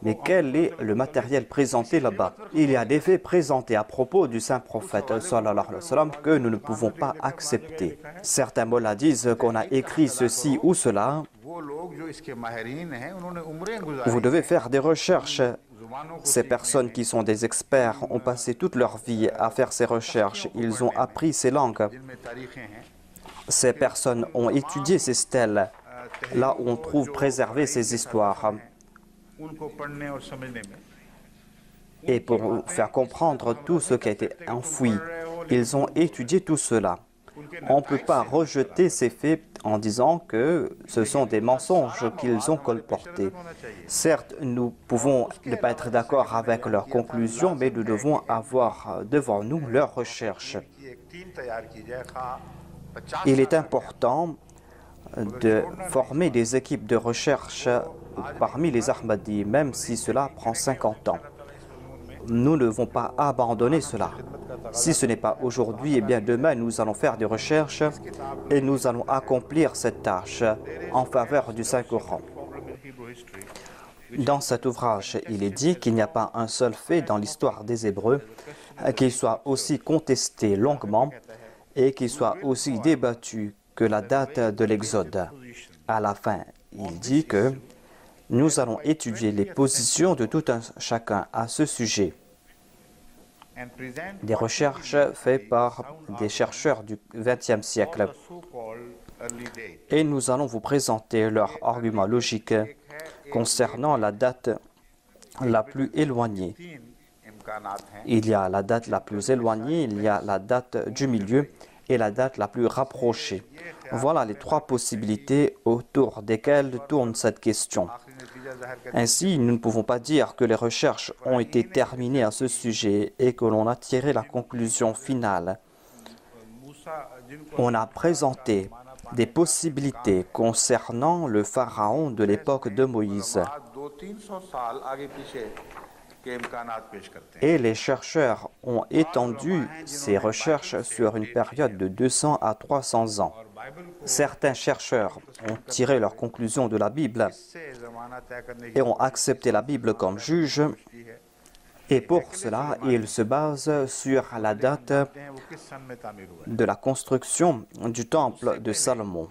Mais quel est le matériel présenté là-bas? Il y a des faits présentés à propos du saint prophète sallallahu alayhi wa sallam que nous ne pouvons pas accepter. Certains mollahs disent qu'on a écrit ceci ou cela. Vous devez faire des recherches. Ces personnes qui sont des experts ont passé toute leur vie à faire ces recherches. Ils ont appris ces langues. Ces personnes ont étudié ces stèles, là où on trouve préservées ces histoires. Et pour faire comprendre tout ce qui a été enfoui, ils ont étudié tout cela. On ne peut pas rejeter ces faits en disant que ce sont des mensonges qu'ils ont colportés. Certes, nous pouvons ne pas être d'accord avec leurs conclusions, mais nous devons avoir devant nous leurs recherches. Il est important de former des équipes de recherche parmi les Ahmadis, même si cela prend 50 ans. Nous ne devons pas abandonner cela. Si ce n'est pas aujourd'hui, eh bien demain nous allons faire des recherches et nous allons accomplir cette tâche en faveur du Saint-Coran. Dans cet ouvrage, il est dit qu'il n'y a pas un seul fait dans l'histoire des Hébreux qui soit aussi contesté longuement et qui soit aussi débattu que la date de l'Exode. À la fin, il dit que nous allons étudier les positions de tout un chacun à ce sujet. Des recherches faites par des chercheurs du XXe siècle. Et nous allons vous présenter leurs arguments logiques concernant la date la plus éloignée. Il y a la date la plus éloignée, il y a la date du milieu et la date la plus rapprochée. Voilà les trois possibilités autour desquelles tourne cette question. Ainsi, nous ne pouvons pas dire que les recherches ont été terminées à ce sujet et que l'on a tiré la conclusion finale. on a présenté des possibilités concernant le pharaon de l'époque de Moïse. Et les chercheurs ont étendu ces recherches sur une période de 200 à 300 ans. Certains chercheurs ont tiré leurs conclusions de la Bible et ont accepté la Bible comme juge. Et pour cela, ils se basent sur la date de la construction du temple de Salomon.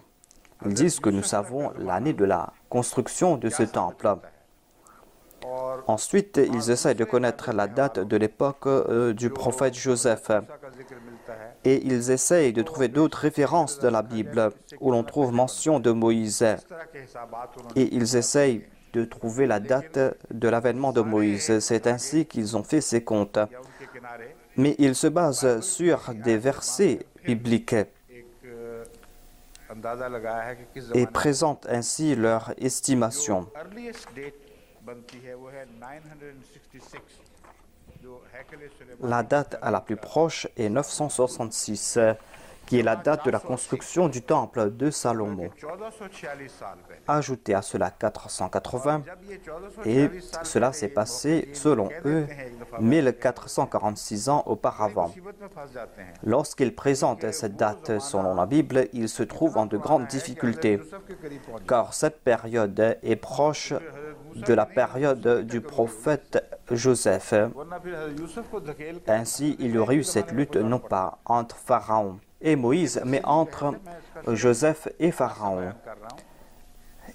Ils disent que nous savons l'année de la construction de ce temple. Ensuite, ils essaient de connaître la date de l'époque du prophète Joseph. Et ils essayent de trouver d'autres références de la Bible où l'on trouve mention de Moïse. Et ils essayent de trouver la date de l'avènement de Moïse. C'est ainsi qu'ils ont fait ces comptes. Mais ils se basent sur des versets bibliques et présentent ainsi leur estimation. La date la plus proche est 966, qui est la date de la construction du temple de Salomon. Ajoutez à cela 480, et cela s'est passé, selon eux, 1446 ans auparavant. Lorsqu'ils présentent cette date selon la Bible, ils se trouvent en de grandes difficultés, car cette période est proche de la période du prophète Joseph. Ainsi, il y aurait eu cette lutte non pas entre Pharaon et Moïse, mais entre Joseph et Pharaon.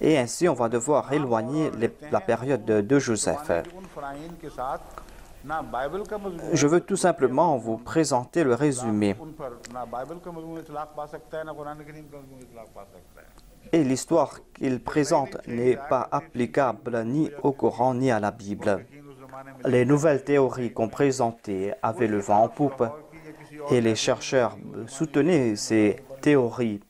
Et ainsi, on va devoir éloigner la période de Joseph. Je veux tout simplement vous présenter le résumé. Et l'histoire qu'il présente n'est pas applicable ni au Coran ni à la Bible. Les nouvelles théories qu'on présentait avaient le vent en poupe et les chercheurs soutenaient ces théories.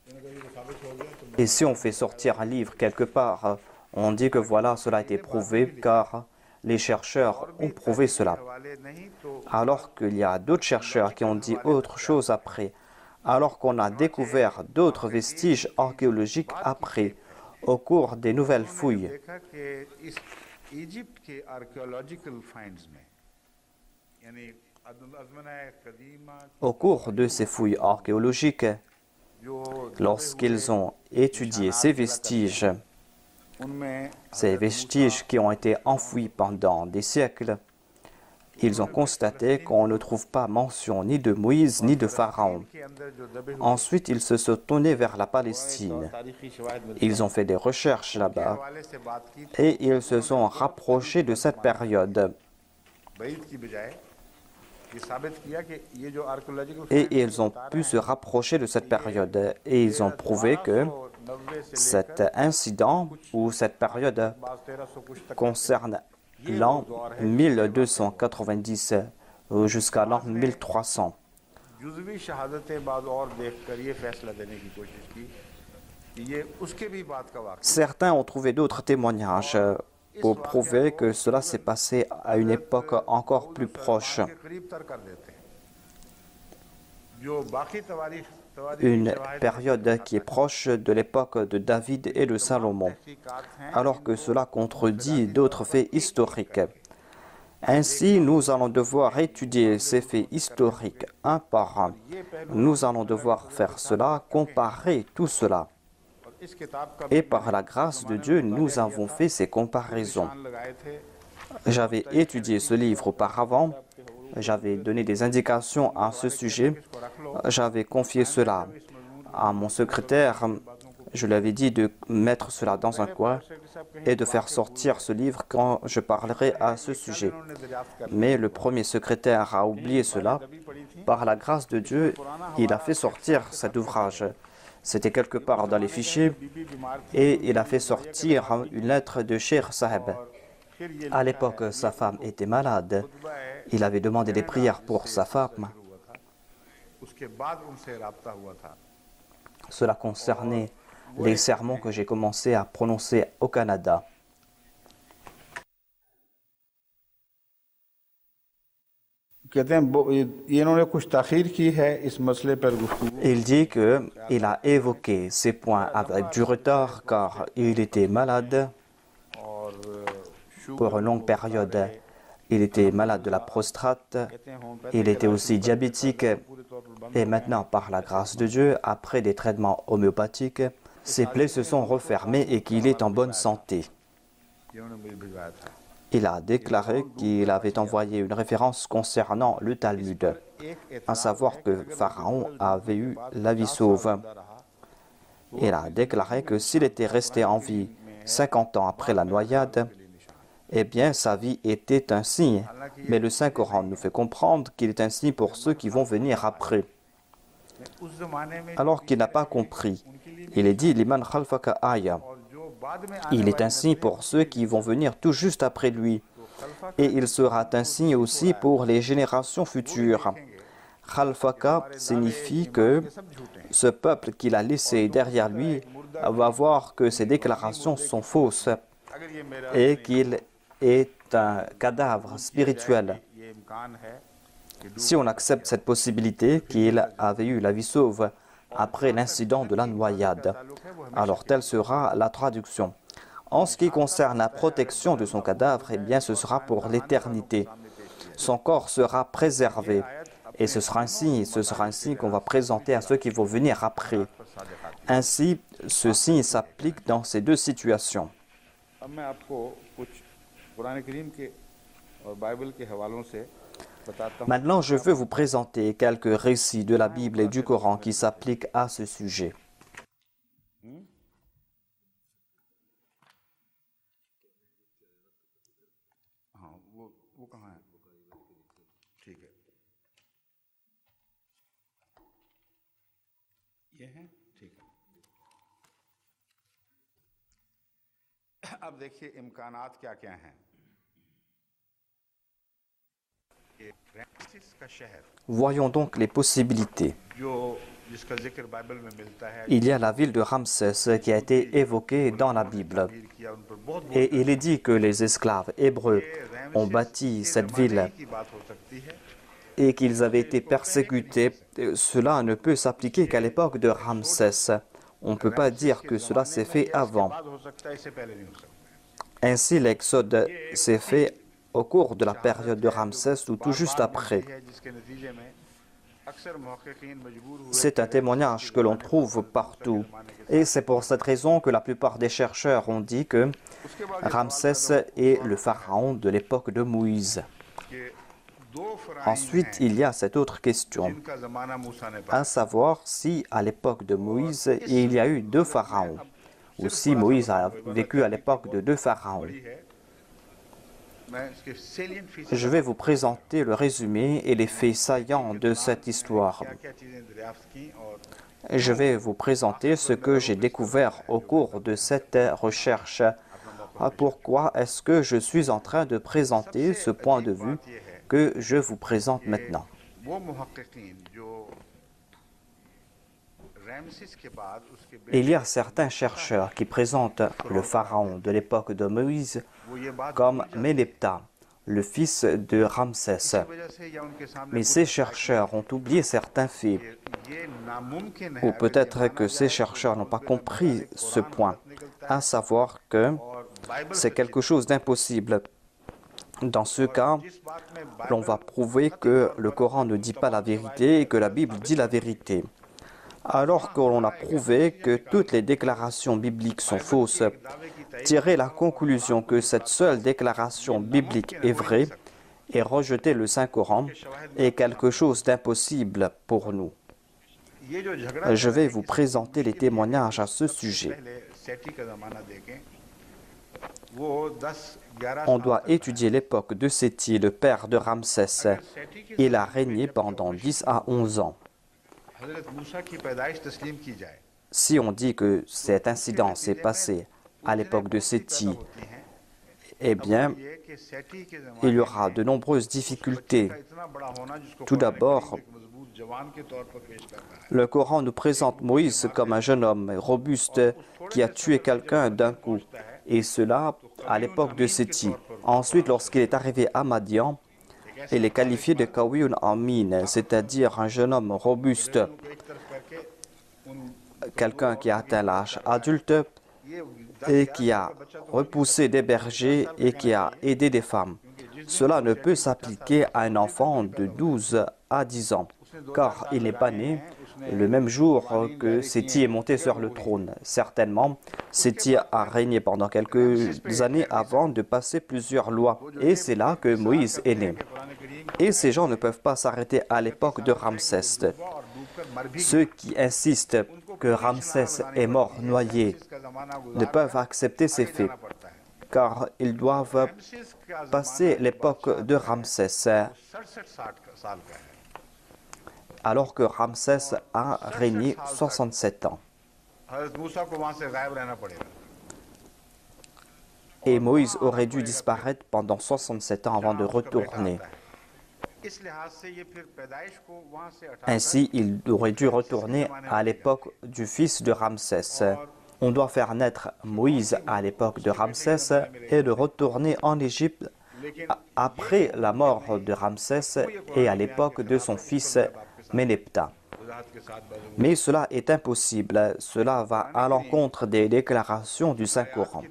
Et si on fait sortir un livre quelque part, on dit que voilà, cela a été prouvé car les chercheurs ont prouvé cela. Alors qu'il y a d'autres chercheurs qui ont dit autre chose après. Alors qu'on a découvert d'autres vestiges archéologiques après, au cours des nouvelles fouilles. Au cours de ces fouilles archéologiques, lorsqu'ils ont étudié ces vestiges qui ont été enfouis pendant des siècles, ils ont constaté qu'on ne trouve pas mention ni de Moïse ni de Pharaon. Ensuite, ils se sont tournés vers la Palestine. Ils ont fait des recherches là-bas et ils se sont rapprochés de cette période. Et ils ont pu se rapprocher de cette période et ils ont prouvé que cet incident ou cette période concerne l'an 1290 jusqu'à l'an 1300. Certains ont trouvé d'autres témoignages pour prouver que cela s'est passé à une époque encore plus proche. Une période qui est proche de l'époque de David et de Salomon, alors que cela contredit d'autres faits historiques. Ainsi, nous allons devoir étudier ces faits historiques un par un. Nous allons devoir faire cela, comparer tout cela. Et par la grâce de Dieu, nous avons fait ces comparaisons. J'avais étudié ce livre auparavant. J'avais donné des indications à ce sujet. J'avais confié cela à mon secrétaire. Je lui avais dit de mettre cela dans un coin et de faire sortir ce livre quand je parlerai à ce sujet. Mais le premier secrétaire a oublié cela. Par la grâce de Dieu, il a fait sortir cet ouvrage. C'était quelque part dans les fichiers et il a fait sortir une lettre de Cheikh Saheb. À l'époque, sa femme était malade. Il avait demandé des prières pour sa femme. Cela concernait les sermons que j'ai commencé à prononcer au Canada. कहते हैं ये इन्होंने कुछ ताखीर की है इस मसले पर गुफ्तगू। Il dit qu'il a évoqué ces points avec du retard car il était malade pour une longue période. Il était malade de la prostate, il était aussi diabétique et maintenant, par la grâce de Dieu, après des traitements homéopathiques, ses plaies se sont refermées et qu'il est en bonne santé. Il a déclaré qu'il avait envoyé une référence concernant le Talmud, à savoir que Pharaon avait eu la vie sauve. Il a déclaré que s'il était resté en vie 50 ans après la noyade, eh bien sa vie était un signe. Mais le Saint-Coran nous fait comprendre qu'il est un signe pour ceux qui vont venir après. Alors qu'il n'a pas compris, il est dit « Liman khalfaka aya ». Il est un signe pour ceux qui vont venir tout juste après lui. Et il sera un signe aussi pour les générations futures. Khalfaka signifie que ce peuple qu'il a laissé derrière lui va voir que ses déclarations sont fausses et qu'il est un cadavre spirituel. Si on accepte cette possibilité qu'il avait eu la vie sauve après l'incident de la noyade, alors telle sera la traduction. En ce qui concerne la protection de son cadavre, eh bien ce sera pour l'éternité. Son corps sera préservé et ce sera un signe qu'on va présenter à ceux qui vont venir après. Ainsi, ce signe s'applique dans ces deux situations. Maintenant, je veux vous présenter quelques récits de la Bible et du Coran qui s'appliquent à ce sujet. अब देखिए इम्कानात क्या-क्या हैं। Voyons donc les possibilités. Il y a la ville de Ramsès qui a été évoquée dans la Bible. Et il est dit que les esclaves hébreux ont bâti cette ville et qu'ils avaient été persécutés. Cela ne peut s'appliquer qu'à l'époque de Ramsès. On ne peut pas dire que cela s'est fait avant. Ainsi, l'exode s'est fait au cours de la période de Ramsès ou tout juste après. C'est un témoignage que l'on trouve partout. Et c'est pour cette raison que la plupart des chercheurs ont dit que Ramsès est le pharaon de l'époque de Moïse. Ensuite, il y a cette autre question, à savoir si à l'époque de Moïse, il y a eu deux pharaons, ou si Moïse a vécu à l'époque de deux pharaons. Je vais vous présenter le résumé et les faits saillants de cette histoire. Je vais vous présenter ce que j'ai découvert au cours de cette recherche. Pourquoi est-ce que je suis en train de présenter ce point de vue que je vous présente maintenant? Il y a certains chercheurs qui présentent le pharaon de l'époque de Moïse comme Ménéptah, le fils de Ramsès. Mais ces chercheurs ont oublié certains faits. Ou peut-être que ces chercheurs n'ont pas compris ce point, à savoir que c'est quelque chose d'impossible. Dans ce cas, l'on va prouver que le Coran ne dit pas la vérité et que la Bible dit la vérité. Alors que l'on a prouvé que toutes les déclarations bibliques sont fausses, tirer la conclusion que cette seule déclaration biblique est vraie et rejeter le Saint-Coran est quelque chose d'impossible pour nous. Je vais vous présenter les témoignages à ce sujet. On doit étudier l'époque de Séthi, le père de Ramsès. Il a régné pendant 10 à 11 ans. Si on dit que cet incident s'est passé à l'époque de Séthi, eh bien, il y aura de nombreuses difficultés. Tout d'abord, le Coran nous présente Moïse comme un jeune homme robuste qui a tué quelqu'un d'un coup, et cela à l'époque de Séthi. Ensuite, lorsqu'il est arrivé à Madian, Il est qualifié de Kawiyun Amin, c'est-à-dire un jeune homme robuste, quelqu'un qui a atteint l'âge adulte et qui a repoussé des bergers et qui a aidé des femmes. Cela ne peut s'appliquer à un enfant de 12 à 10 ans, car il n'est pas né le même jour que Séti est monté sur le trône. Certainement, Séti a régné pendant quelques années avant de passer plusieurs lois, et c'est là que Moïse est né. Et ces gens ne peuvent pas s'arrêter à l'époque de Ramsès. Ceux qui insistent que Ramsès est mort noyé ne peuvent accepter ces faits, car ils doivent passer l'époque de Ramsès, alors que Ramsès a régné 67 ans. Et Moïse aurait dû disparaître pendant 67 ans avant de retourner. Ainsi, il aurait dû retourner à l'époque du fils de Ramsès. On doit faire naître Moïse à l'époque de Ramsès et de retourner en Égypte après la mort de Ramsès et à l'époque de son fils Méneptah. Mais cela est impossible. Cela va à l'encontre des déclarations du Saint-Coran.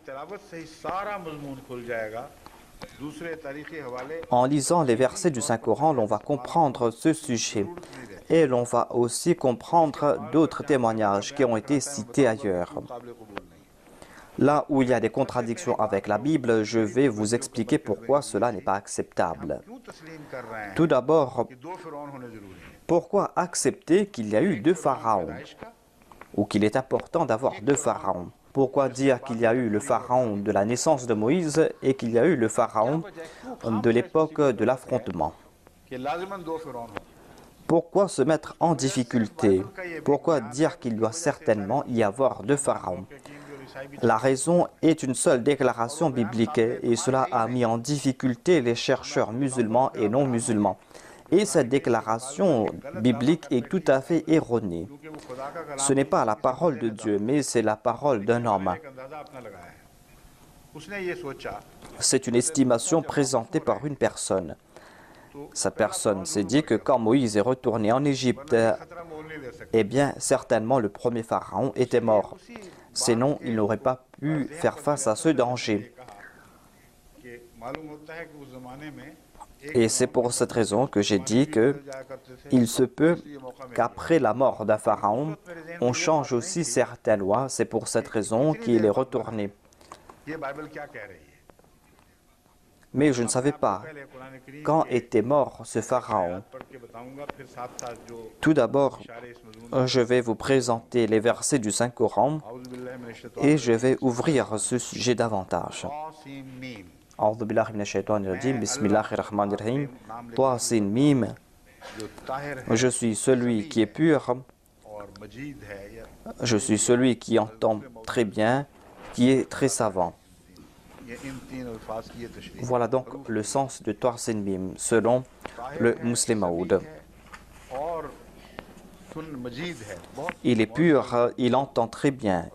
En lisant les versets du Saint-Coran, l'on va comprendre ce sujet et l'on va aussi comprendre d'autres témoignages qui ont été cités ailleurs. Là où il y a des contradictions avec la Bible, je vais vous expliquer pourquoi cela n'est pas acceptable. Tout d'abord, pourquoi accepter qu'il y a eu 2 pharaons ou qu'il est important d'avoir 2 pharaons? Pourquoi dire qu'il y a eu le pharaon de la naissance de Moïse et qu'il y a eu le pharaon de l'époque de l'affrontement? Pourquoi se mettre en difficulté? Pourquoi dire qu'il doit certainement y avoir 2 pharaons? La raison est une seule déclaration biblique et cela a mis en difficulté les chercheurs musulmans et non musulmans. Et cette déclaration biblique est tout à fait erronée. Ce n'est pas la parole de Dieu, mais c'est la parole d'un homme. C'est une estimation présentée par une personne. Cette personne s'est dit que quand Moïse est retourné en Égypte, eh bien, certainement le premier pharaon était mort. Sinon, il n'aurait pas pu faire face à ce danger. Et c'est pour cette raison que j'ai dit qu'il se peut qu'après la mort d'un pharaon, on change aussi certaines lois. C'est pour cette raison qu'il est retourné. Mais je ne savais pas quand était mort ce pharaon. Tout d'abord, je vais vous présenter les versets du Saint-Coran et je vais ouvrir ce sujet davantage. Bismillahirrahmanirrahim. Toi, Sin Mim. Je suis celui qui est pur. Je suis celui qui entend très bien, qui est très savant. Voilà donc le sens de Toasin Mim, selon le Muslim Maoud. Il est pur, il entend très bien.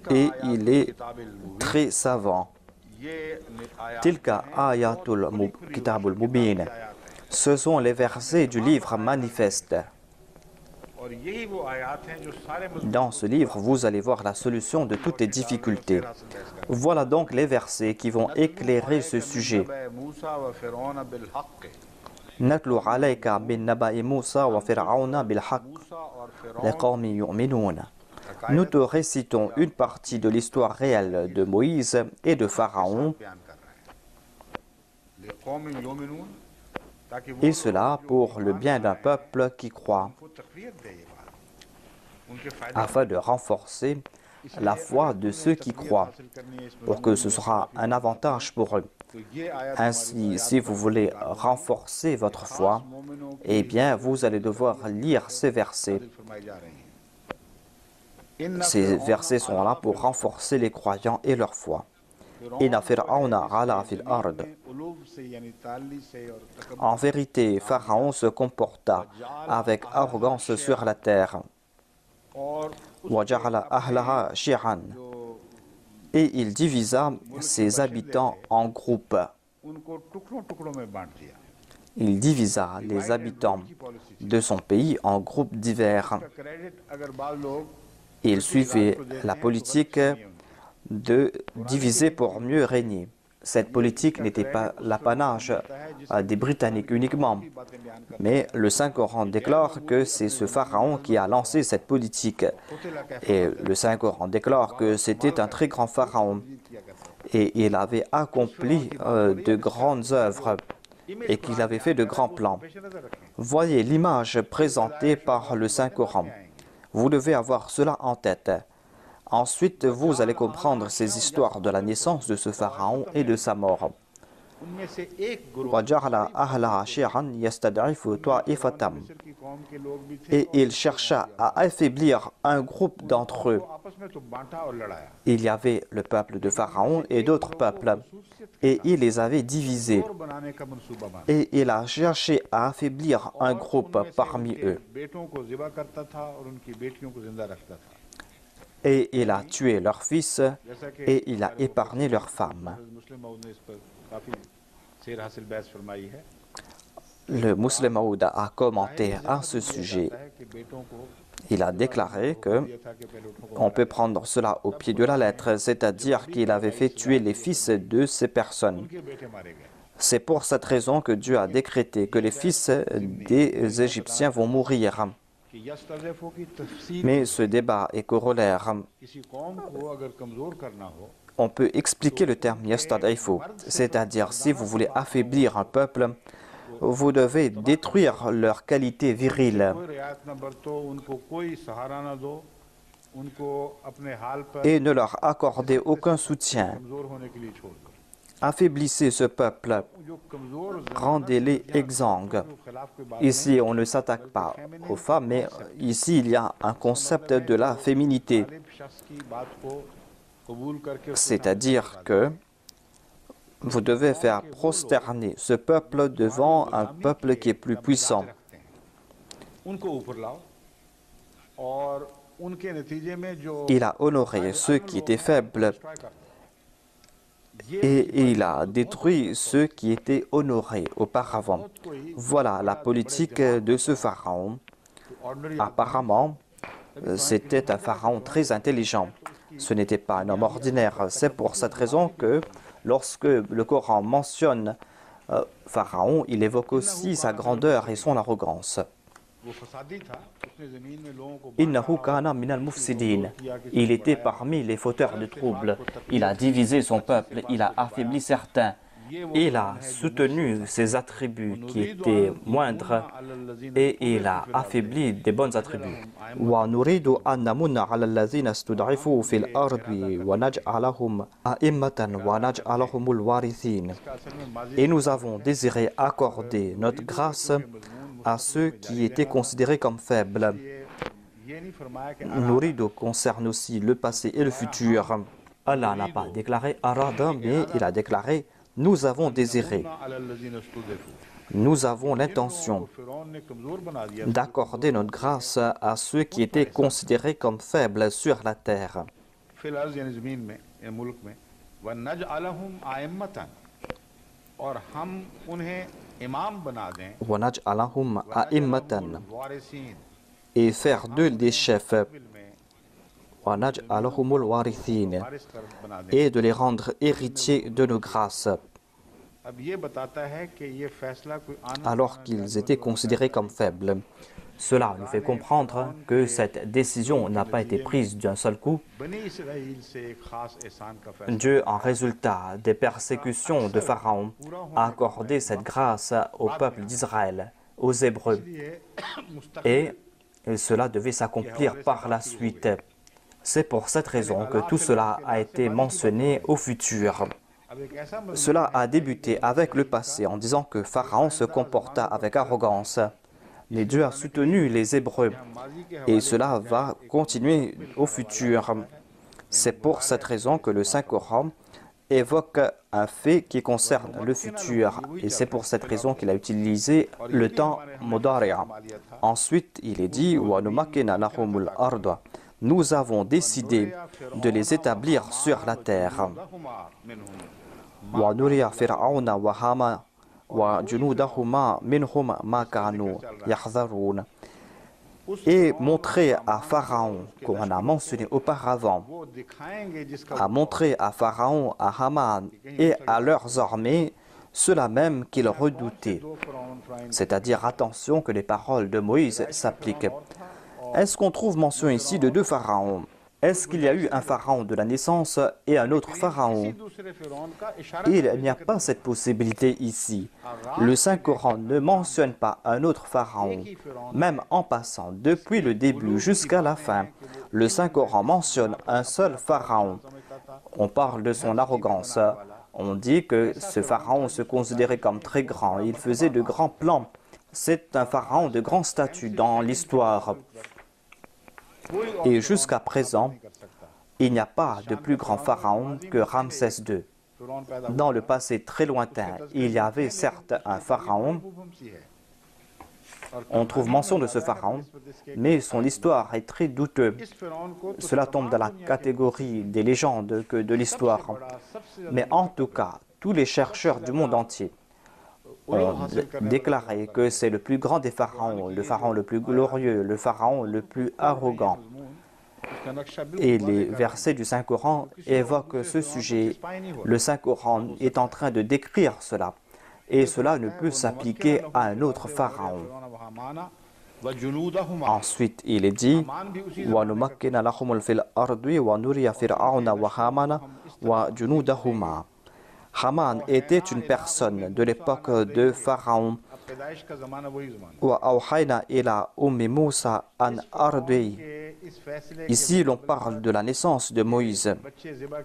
Et il est très savant. Tilka ayatul kitabul mubin. Ce sont les versets du livre manifeste. Dans ce livre, vous allez voir la solution de toutes les difficultés. Voilà donc les versets qui vont éclairer ce sujet. Natlu alayka bin naba'i Musa wa fir'auna bil haqq liqawmin yu'minun. Nous te récitons une partie de l'histoire réelle de Moïse et de Pharaon, et cela pour le bien d'un peuple qui croit, afin de renforcer la foi de ceux qui croient, pour que ce sera un avantage pour eux. Ainsi, si vous voulez renforcer votre foi, eh bien, vous allez devoir lire ces versets. Ces versets sont là pour renforcer les croyants et leur foi. En vérité, Pharaon se comporta avec arrogance sur la terre. Et il divisa ses habitants en groupes. Il divisa les habitants de son pays en groupes divers. Il suivait la politique de diviser pour mieux régner. Cette politique n'était pas l'apanage des Britanniques uniquement, mais le Saint-Coran déclare que c'est ce pharaon qui a lancé cette politique. Et le Saint-Coran déclare que c'était un très grand pharaon et il avait accompli de grandes œuvres et qu'il avait fait de grands plans. Voyez l'image présentée par le Saint-Coran. Vous devez avoir cela en tête. Ensuite, vous allez comprendre ces histoires de la naissance de ce pharaon et de sa mort. Et il chercha à affaiblir un groupe d'entre eux. Il y avait le peuple de Pharaon et d'autres peuples, et il les avait divisés. Et il a cherché à affaiblir un groupe parmi eux. Et il a tué leurs fils et il a épargné leurs femmes. Le Muslim Maud a commenté à ce sujet. Il a déclaré que on peut prendre cela au pied de la lettre, c'est-à-dire qu'il avait fait tuer les fils de ces personnes. C'est pour cette raison que Dieu a décrété que les fils des Égyptiens vont mourir. Mais ce débat est corollaire. On peut expliquer le terme yastad'ifu, c'est-à-dire si vous voulez affaiblir un peuple, vous devez détruire leur qualité virile et ne leur accorder aucun soutien. Affaiblissez ce peuple, rendez-les exsangues. Ici, on ne s'attaque pas aux femmes, mais ici, il y a un concept de la féminité. C'est-à-dire que vous devez faire prosterner ce peuple devant un peuple qui est plus puissant. Il a honoré ceux qui étaient faibles et il a détruit ceux qui étaient honorés auparavant. Voilà la politique de ce pharaon. Apparemment, c'était un pharaon très intelligent. Ce n'était pas un homme ordinaire. C'est pour cette raison que lorsque le Coran mentionne Pharaon, il évoque aussi sa grandeur et son arrogance. Innahu kana minal mufsidin. Il était parmi les fauteurs de troubles. Il a divisé son peuple, il a affaibli certains. Il a soutenu ses attributs qui étaient moindres et il a affaibli des bons attributs. Et nous avons désiré accorder notre grâce à ceux qui étaient considérés comme faibles. Nourido concerne aussi le passé et le futur. Allah n'a pas déclaré Arada, mais il a déclaré nous avons désiré. Nous avons l'intention d'accorder notre grâce à ceux qui étaient considérés comme faibles sur la terre. Et faire d'eux des chefs et de les rendre héritiers de nos grâces alors qu'ils étaient considérés comme faibles. Cela nous fait comprendre que cette décision n'a pas été prise d'un seul coup. Dieu, en résultat des persécutions de Pharaon, a accordé cette grâce au peuple d'Israël, aux Hébreux. Et cela devait s'accomplir par la suite. C'est pour cette raison que tout cela a été mentionné au futur. Cela a débuté avec le passé en disant que Pharaon se comporta avec arrogance. Mais Dieu a soutenu les Hébreux et cela va continuer au futur. C'est pour cette raison que le Saint-Coran évoque un fait qui concerne le futur et c'est pour cette raison qu'il a utilisé le temps modari'a. Ensuite, il est dit « Nous avons décidé de les établir sur la terre. » ونري فرعون وهامان وجنودهما منهم ما كانوا يحذرون. Et montrer à Pharaon, qu'on a mentionné auparavant, à montrer à Pharaon, à Haman et à leurs armées cela même qu'ils redoutaient. C'est-à-dire, attention que les paroles de Moïse s'appliquent. Est-ce qu'on trouve mention ici de deux pharaons? Est-ce qu'il y a eu un pharaon de la naissance et un autre pharaon? Il n'y a pas cette possibilité ici. Le Saint-Coran ne mentionne pas un autre pharaon. Même en passant depuis le début jusqu'à la fin, le Saint-Coran mentionne un seul pharaon. On parle de son arrogance. On dit que ce pharaon se considérait comme très grand. Il faisait de grands plans. C'est un pharaon de grand statut dans l'histoire. Et jusqu'à présent, il n'y a pas de plus grand pharaon que Ramsès II. Dans le passé très lointain, il y avait certes un pharaon. On trouve mention de ce pharaon, mais son histoire est très douteuse. Cela tombe dans la catégorie des légendes que de l'histoire. Mais en tout cas, tous les chercheurs du monde entier ont déclaré que c'est le plus grand des pharaons, le pharaon le plus glorieux, le pharaon le plus arrogant. Et les versets du Saint-Coran évoquent ce sujet. Le Saint-Coran est en train de décrire cela. Et cela ne peut s'appliquer à un autre pharaon. Ensuite, il est dit وَنُمَكِّنَ لَهُمُ فِي الْأَرْضِ وَنُرِيَ فِرْعَوْنَ وَهَامَنَ وَجُنُودَهُمَا. Haman était une personne de l'époque de Pharaon. وَأَوْحَيْنَا إِلَى أُمِّ مُوسَى أَنْ أَرْضِعِهِ. Ici, l'on parle de la naissance de Moïse.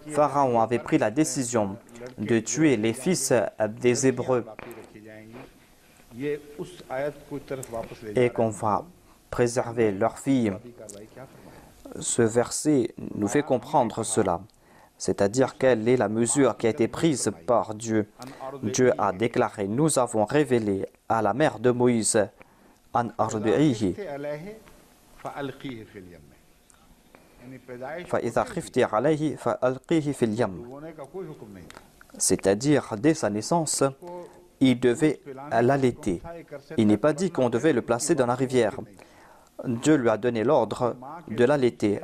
Pharaon avait pris la décision de tuer les fils des Hébreux et qu'on va préserver leurs filles. Ce verset nous fait comprendre cela. C'est-à-dire quelle est la mesure qui a été prise par Dieu. Dieu a déclaré, nous avons révélé à la mère de Moïse, an ardi'ihi, فَإِذَا خِفْتِ عَلَيْهِ فَأَلْقِيهِ فِي الْيَمِّ. C'est-à-dire, dès sa naissance, il devait l'allaiter. Il n'est pas dit qu'on devait le placer dans la rivière. Dieu lui a donné l'ordre de l'allaiter.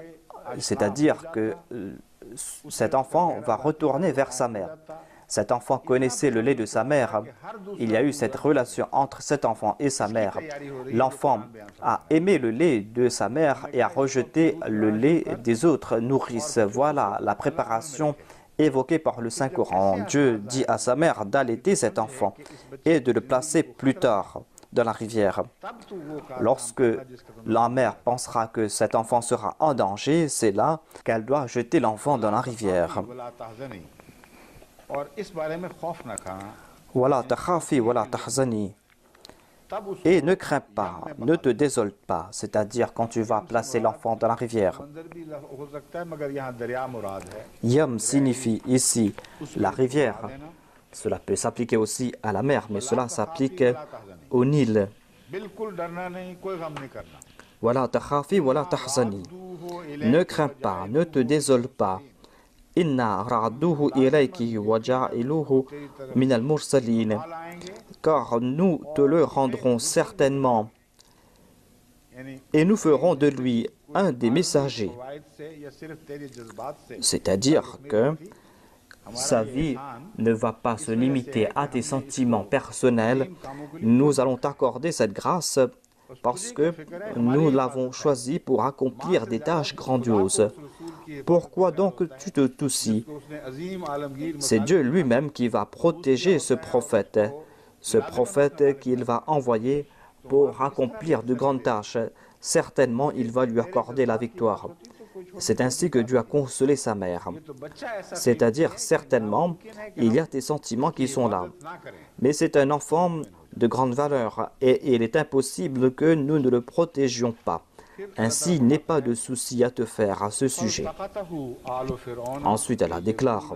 C'est-à-dire que cet enfant va retourner vers sa mère. Cet enfant connaissait le lait de sa mère. Il y a eu cette relation entre cet enfant et sa mère. L'enfant a aimé le lait de sa mère et a rejeté le lait des autres nourrices. Voilà la préparation évoquée par le Saint-Coran. Dieu dit à sa mère d'allaiter cet enfant et de le placer plus tard dans la rivière. Lorsque la mère pensera que cet enfant sera en danger, c'est là qu'elle doit jeter l'enfant dans la rivière. Voilà, takhafi, voilà, tahzani. Et ne crains pas, ne te désole pas, c'est-à-dire quand tu vas placer l'enfant dans la rivière. Yam signifie ici la rivière. Cela peut s'appliquer aussi à la mer, mais cela s'applique au Nil. Voilà, takhafi, voilà, tahzani. Ne crains pas, ne te désole pas. Inna ra'duhu ilayki wa ja'iluhu min al-mursalin. Car nous te le rendrons certainement et nous ferons de lui un des messagers. C'est-à-dire que sa vie ne va pas se limiter à tes sentiments personnels. Nous allons t'accorder cette grâce parce que nous l'avons choisi pour accomplir des tâches grandioses. Pourquoi donc tu te soucies? C'est Dieu lui-même qui va protéger ce prophète qu'il va envoyer pour accomplir de grandes tâches. Certainement, il va lui accorder la victoire. C'est ainsi que Dieu a consolé sa mère. C'est-à-dire, certainement, il y a des sentiments qui sont là. Mais c'est un enfant de grande valeur et il est impossible que nous ne le protégions pas. Ainsi, il n'est pas de souci à te faire à ce sujet. Ensuite, elle déclare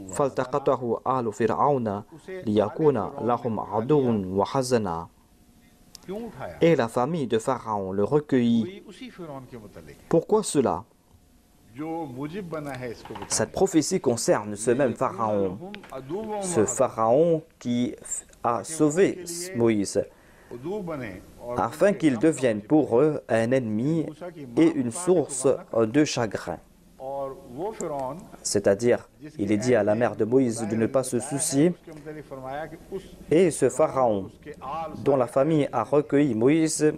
فَالْتَقَطَهُ آلُ فِرْعَوْنَ لِيَكُونَ لَهُمْ عَدُوٌّ وَحَزَنًا. Et la famille de Pharaon le recueillit. Pourquoi cela? Cette prophétie concerne ce même pharaon, ce pharaon qui a sauvé Moïse, afin qu'il devienne pour eux un ennemi et une source de chagrin. C'est-à-dire, il est dit à la mère de Moïse de ne pas se soucier, et ce pharaon dont la famille a recueilli Moïse,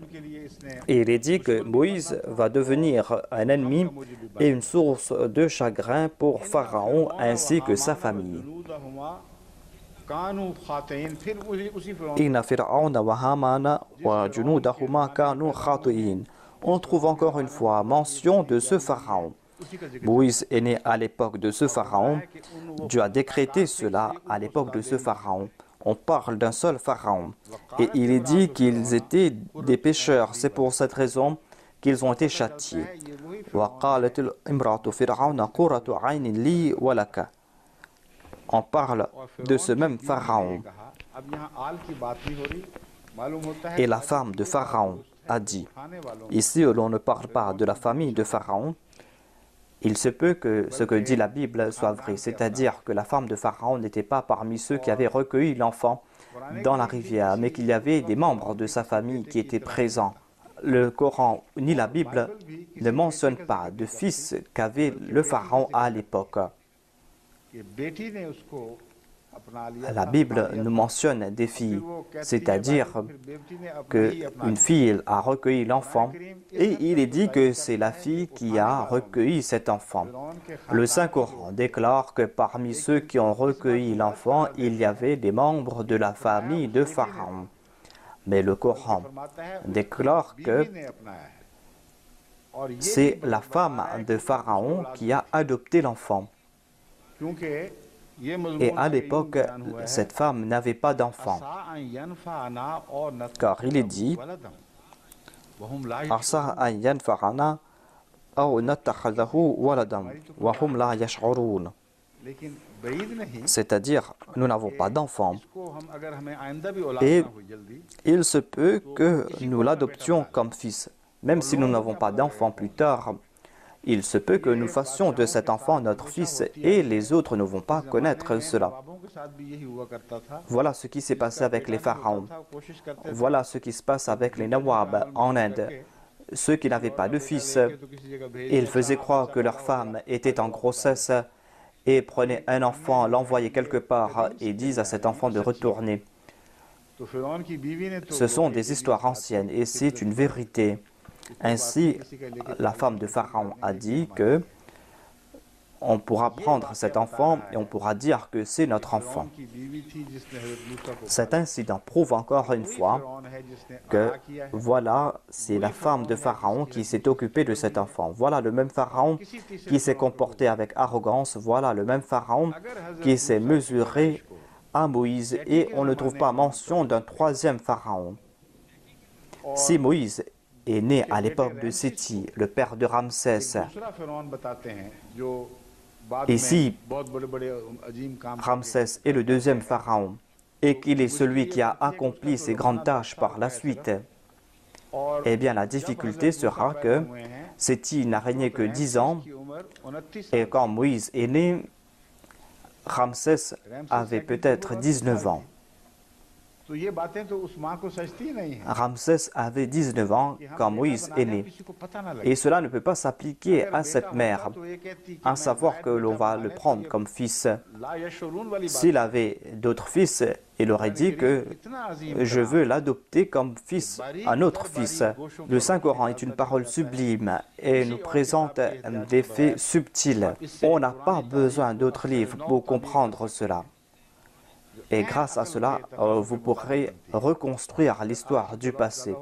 et il est dit que Moïse va devenir un ennemi et une source de chagrin pour Pharaon ainsi que sa famille. On trouve encore une fois mention de ce pharaon. Moïse est né à l'époque de ce pharaon. Dieu a décrété cela à l'époque de ce pharaon. On parle d'un seul pharaon. Et il est dit qu'ils étaient des pécheurs. C'est pour cette raison qu'ils ont été châtiés. On parle de ce même pharaon. Et la femme de Pharaon a dit, ici l'on ne parle pas de la famille de Pharaon, il se peut que ce que dit la Bible soit vrai, c'est-à-dire que la femme de Pharaon n'était pas parmi ceux qui avaient recueilli l'enfant dans la rivière, mais qu'il y avait des membres de sa famille qui étaient présents. Le Coran ni la Bible ne mentionnent pas de fils qu'avait le Pharaon à l'époque. La Bible nous mentionne des filles, c'est-à-dire qu'une fille a recueilli l'enfant et il est dit que c'est la fille qui a recueilli cet enfant. Le Saint-Coran déclare que parmi ceux qui ont recueilli l'enfant, il y avait des membres de la famille de Pharaon. Mais le Coran déclare que c'est la femme de Pharaon qui a adopté l'enfant. Et à l'époque, cette femme n'avait pas d'enfant. Car il est dit, c'est-à-dire, nous n'avons pas d'enfant. Et il se peut que nous l'adoptions comme fils. Même si nous n'avons pas d'enfant plus tard, il se peut que nous fassions de cet enfant notre fils et les autres ne vont pas connaître cela. Voilà ce qui s'est passé avec les pharaons. Voilà ce qui se passe avec les Nawab en Inde. Ceux qui n'avaient pas de fils, ils faisaient croire que leur femme était en grossesse et prenaient un enfant, l'envoyaient quelque part et disent à cet enfant de retourner. Ce sont des histoires anciennes et c'est une vérité. Ainsi, la femme de Pharaon a dit que on pourra prendre cet enfant et on pourra dire que c'est notre enfant. Cet incident prouve encore une fois que voilà, c'est la femme de Pharaon qui s'est occupée de cet enfant. Voilà le même Pharaon qui s'est comporté avec arrogance. Voilà le même Pharaon qui s'est mesuré à Moïse et on ne trouve pas mention d'un troisième Pharaon. Si Moïse est né à l'époque de Séti, le père de Ramsès. Ici, Ramsès est le deuxième pharaon et qu'il est celui qui a accompli ces grandes tâches par la suite. Eh bien, la difficulté sera que Séti n'a régné que 10 ans et quand Moïse est né, Ramsès avait peut-être 19 ans. Ramsès avait 19 ans quand Moïse est né. Et cela ne peut pas s'appliquer à cette mère, à savoir que l'on va le prendre comme fils. S'il avait d'autres fils, il aurait dit que je veux l'adopter comme fils, un autre fils. Le Saint-Coran est une parole sublime et nous présente des faits subtils. On n'a pas besoin d'autres livres pour comprendre cela. Et grâce à cela, vous pourrez reconstruire l'histoire du passé.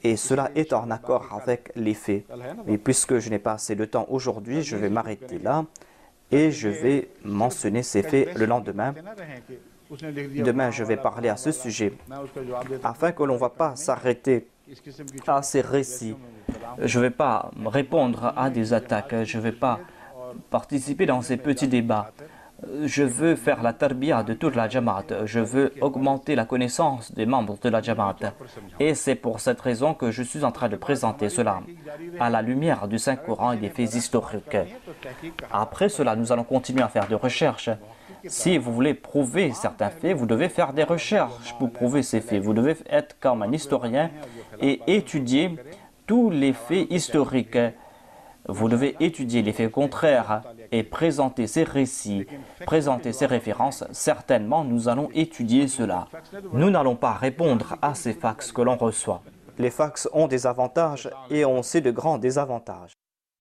Et cela est en accord avec les faits. Mais puisque je n'ai pas assez de temps aujourd'hui, je vais m'arrêter là et je vais mentionner ces faits le lendemain. Demain, je vais parler à ce sujet, afin que l'on ne va pas s'arrêter à ces récits. Je ne vais pas répondre à des attaques, je ne vais pas participer dans ces petits débats. Je veux faire la tarbiya de toute la Jamaat. Je veux augmenter la connaissance des membres de la Jamaat. Et c'est pour cette raison que je suis en train de présenter cela à la lumière du Saint-Coran et des faits historiques. Après cela, nous allons continuer à faire des recherches. Si vous voulez prouver certains faits, vous devez faire des recherches pour prouver ces faits. Vous devez être comme un historien et étudier tous les faits historiques. Vous devez étudier les faits contraires et présenter ces récits, présenter ces références. Certainement, nous allons étudier cela. Nous n'allons pas répondre à ces fax que l'on reçoit. Les fax ont des avantages et ont aussi de grands désavantages.